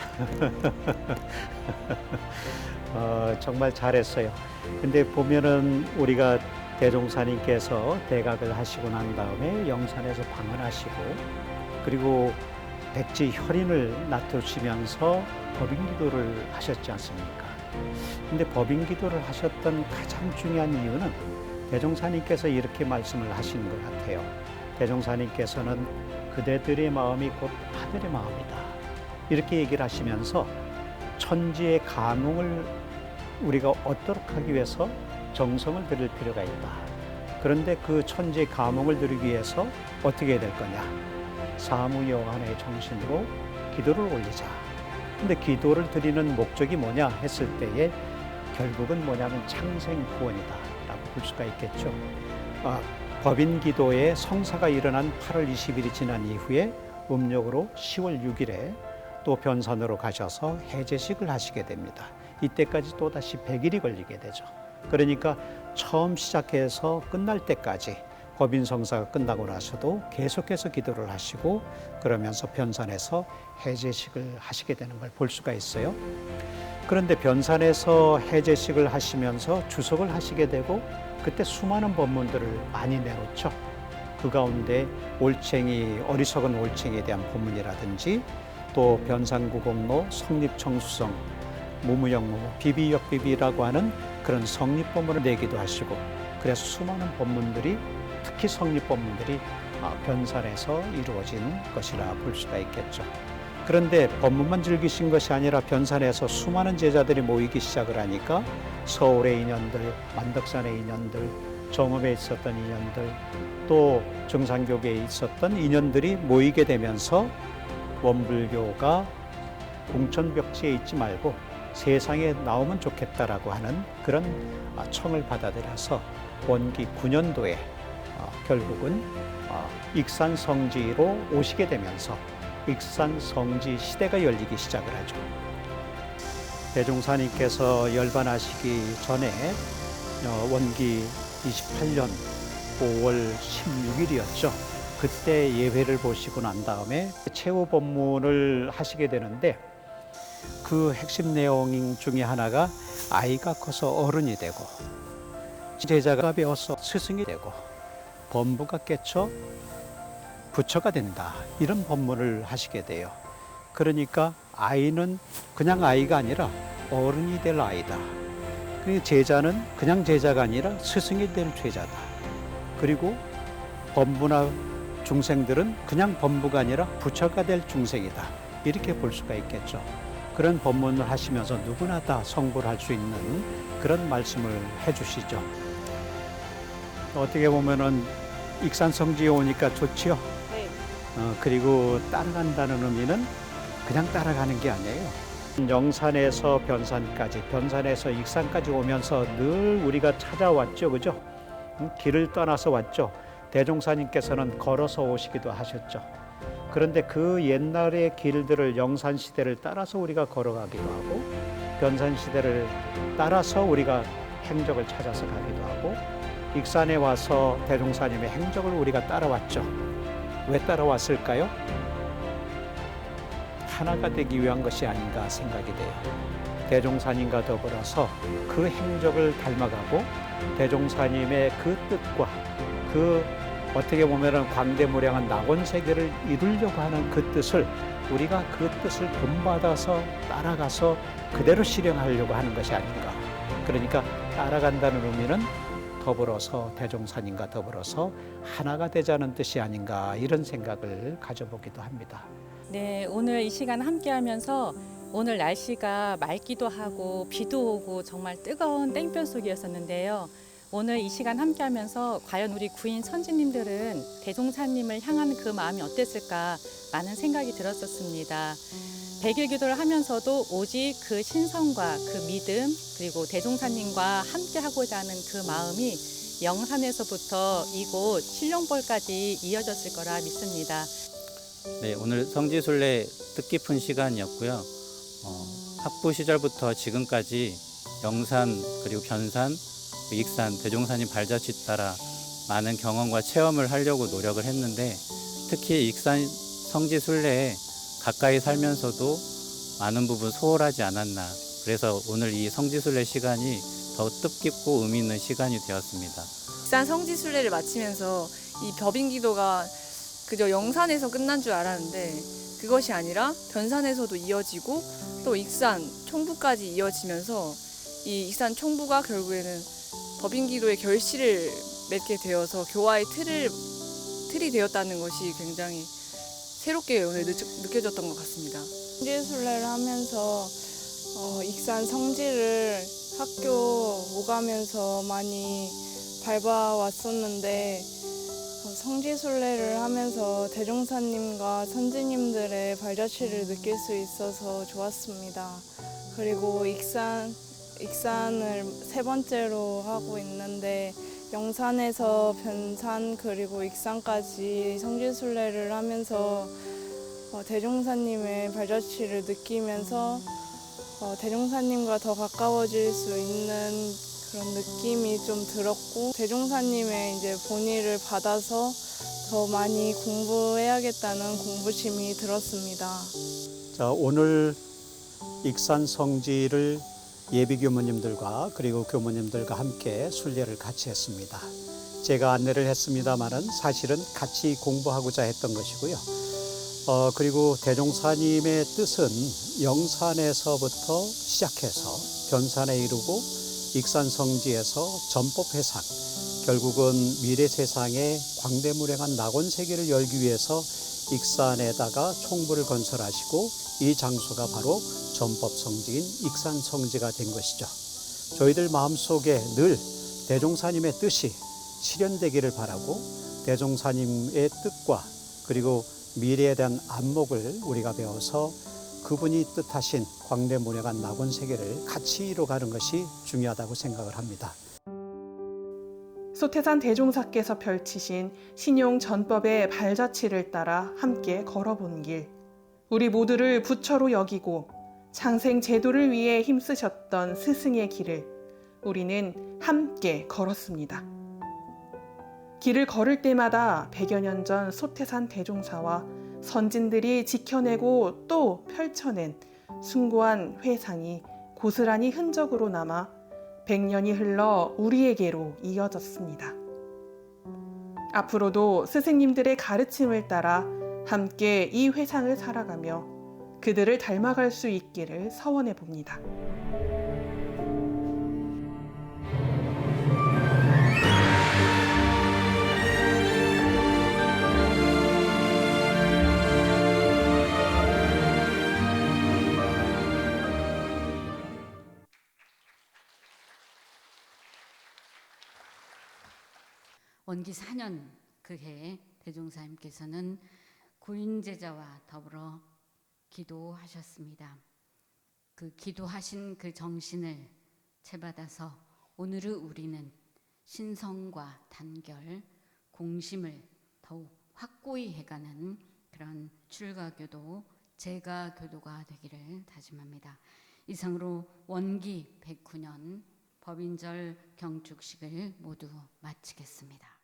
Speaker 6: 정말 잘했어요. 근데 보면은 우리가 대종사님께서 대각을 하시고 난 다음에 영산에서 방언하시고 그리고 백지 혈인을 놔두시면서 법인기도를 하셨지 않습니까? 근데 법인기도를 하셨던 가장 중요한 이유는 대종사님께서 이렇게 말씀을 하시는 것 같아요. 대종사님께서는 그대들의 마음이 곧 하늘의 마음이다. 이렇게 얘기를 하시면서 천지의 감흥을 우리가 얻도록 하기 위해서 정성을 들일 필요가 있다. 그런데 그 천지의 감흥을 들이기 위해서 어떻게 해야 될 거냐? 사무여한의 정신으로 기도를 올리자. 근데 기도를 드리는 목적이 뭐냐 했을 때에 결국은 뭐냐면 창생 구원이다 라고 볼 수가 있겠죠. 법인 기도의 성사가 일어난 8월 20일이 지난 이후에 음력으로 10월 6일에 또 변산으로 가셔서 해제식을 하시게 됩니다. 이때까지 또다시 100일이 걸리게 되죠. 그러니까 처음 시작해서 끝날 때까지 법인 성사가 끝나고 나서도 계속해서 기도를 하시고 그러면서 변산에서 해제식을 하시게 되는 걸 볼 수가 있어요. 그런데 변산에서 해제식을 하시면서 주석을 하시게 되고 그때 수많은 법문들을 많이 내놓죠. 그 가운데 올챙이, 어리석은 올챙이에 대한 법문이라든지 또 변산구공로, 성립청수성, 무무역무무, 비비역비비라고 하는 그런 성립법문을 내기도 하시고 그래서 수많은 법문들이 특히 성립법문들이 변산에서 이루어진 것이라 볼 수가 있겠죠. 그런데 법문만 즐기신 것이 아니라 변산에서 수많은 제자들이 모이기 시작을 하니까 서울의 인연들, 만덕산의 인연들, 정읍에 있었던 인연들, 또 정산교계에 있었던 인연들이 모이게 되면서 원불교가 공천벽지에 있지 말고 세상에 나오면 좋겠다라고 하는 그런 청을 받아들여서 원기 9년도에 결국은 익산성지로 오시게 되면서 익산성지 시대가 열리기 시작을 하죠. 대종사님께서 열반하시기 전에 원기 28년 5월 16일이었죠. 그때 예회를 보시고 난 다음에 최후 법문을 하시게 되는데 그 핵심 내용 중에 하나가 아이가 커서 어른이 되고 제자가 배워서 스승이 되고 범부가 깨쳐 부처가 된다. 이런 법문을 하시게 돼요. 그러니까 아이는 그냥 아이가 아니라 어른이 될 아이다. 그리고 제자는 그냥 제자가 아니라 스승이 될 제자다. 그리고 범부나 중생들은 그냥 범부가 아니라 부처가 될 중생이다. 이렇게 볼 수가 있겠죠. 그런 법문을 하시면서 누구나 다 성불할 수 있는 그런 말씀을 해주시죠. 어떻게 보면은 익산성지에 오니까 좋지요.
Speaker 8: 네.
Speaker 6: 그리고 따라간다는 의미는 그냥 따라가는 게 아니에요. 영산에서 변산까지, 변산에서 익산까지 오면서 늘 우리가 찾아왔죠, 그죠? 길을 떠나서 왔죠. 대종사님께서는 걸어서 오시기도 하셨죠. 그런데 그 옛날의 길들을 영산시대를 따라서 우리가 걸어가기도 하고 변산시대를 따라서 우리가 행적을 찾아서 가기도 하고 익산에 와서 대종사님의 행적을 우리가 따라왔죠. 왜 따라왔을까요? 하나가 되기 위한 것이 아닌가 생각이 돼요. 대종사님과 더불어서 그 행적을 닮아가고 대종사님의 그 뜻과 그 어떻게 보면은 광대무량한 낙원세계를 이루려고 하는 그 뜻을 우리가 그 뜻을 본받아서 따라가서 그대로 실행하려고 하는 것이 아닌가. 그러니까 따라간다는 의미는 더불어서 대종사님과 더불어서 하나가 되자는 뜻이 아닌가 이런 생각을 가져보기도 합니다.
Speaker 10: 네, 오늘 이 시간 함께하면서 오늘 날씨가 맑기도 하고 비도 오고 정말 뜨거운 땡볕 속이었었는데요. 오늘 이 시간 함께하면서 과연 우리 구인 선지님들은 대종사님을 향한 그 마음이 어땠을까 많은 생각이 들었었습니다. 100일 기도를 하면서도 오직 그 신성과 그 믿음 그리고 대종사님과 함께 하고자 하는 그 마음이 영산에서부터 이곳 신룡벌까지 이어졌을 거라 믿습니다.
Speaker 7: 네, 오늘 성지순례 뜻깊은 시간이었고요. 학부 시절부터 지금까지 영산 그리고 변산, 익산, 대종사님 발자취 따라 많은 경험과 체험을 하려고 노력을 했는데 특히 익산 성지순례에 가까이 살면서도 많은 부분 소홀하지 않았나. 그래서 오늘 이 성지순례 시간이 더 뜻깊고 의미 있는 시간이 되었습니다.
Speaker 8: 익산 성지순례를 마치면서 이 법인기도가 그저 영산에서 끝난 줄 알았는데 그것이 아니라 변산에서도 이어지고 또 익산 총부까지 이어지면서 이 익산 총부가 결국에는 법인기도의 결실을 맺게 되어서 교화의 틀이 되었다는 것이 굉장히 새롭게 오늘 느껴졌던 것 같습니다.
Speaker 9: 성지순례를 하면서 익산 성지를 학교 오가면서 많이 밟아왔었는데 성지순례를 하면서 대종사님과 선지님들의 발자취를 느낄 수 있어서 좋았습니다. 그리고 익산을 3번째로 하고 있는데 영산에서 변산 그리고 익산까지 성지순례를 하면서 대종사님의 발자취를 느끼면서 대종사님과 더 가까워질 수 있는 그런 느낌이 좀 들었고 대종사님의 이제 본의를 받아서 더 많이 공부해야겠다는 공부심이 들었습니다.
Speaker 6: 자, 오늘 익산 성지를 예비 교모님들과 그리고 교모님들과 함께 순례를 같이 했습니다. 제가 안내를 했습니다마는 사실은 같이 공부하고자 했던 것이고요. 그리고 대종사님의 뜻은 영산에서부터 시작해서 변산에 이르고 익산 성지에서 전법회상, 결국은 미래 세상에 광대무량한 낙원 세계를 열기 위해서 익산에다가 총부를 건설하시고 이 장소가 바로 전법 성지인 익산 성지가 된 것이죠. 저희들 마음속에 늘 대종사님의 뜻이 실현되기를 바라고 대종사님의 뜻과 그리고 미래에 대한 안목을 우리가 배워서 그분이 뜻하신 광대무량한 낙원 세계를 같이 이뤄가는 것이 중요하다고 생각을 합니다.
Speaker 5: 소태산 대종사께서 펼치신 신용 전법의 발자취를 따라 함께 걸어본 길. 우리 모두를 부처로 여기고 장생 제도를 위해 힘쓰셨던 스승의 길을 우리는 함께 걸었습니다. 길을 걸을 때마다 100여 년 전 소태산 대종사와 선진들이 지켜내고 또 펼쳐낸 숭고한 회상이 고스란히 흔적으로 남아 100년이 흘러 우리에게로 이어졌습니다. 앞으로도 스승님들의 가르침을 따라 함께 이 회상을 살아가며 그들을 닮아갈 수 있기를 서원해 봅니다.
Speaker 1: 원기 4년 그해 대종사님께서는 구인제자와 더불어 기도하셨습니다. 그 기도하신 그 정신을 채받아서 오늘의 우리는 신성과 단결, 공심을 더욱 확고히 해가는 그런 출가교도, 제가교도가 되기를 다짐합니다. 이상으로 원기 109년 법인절 경축식을 모두 마치겠습니다.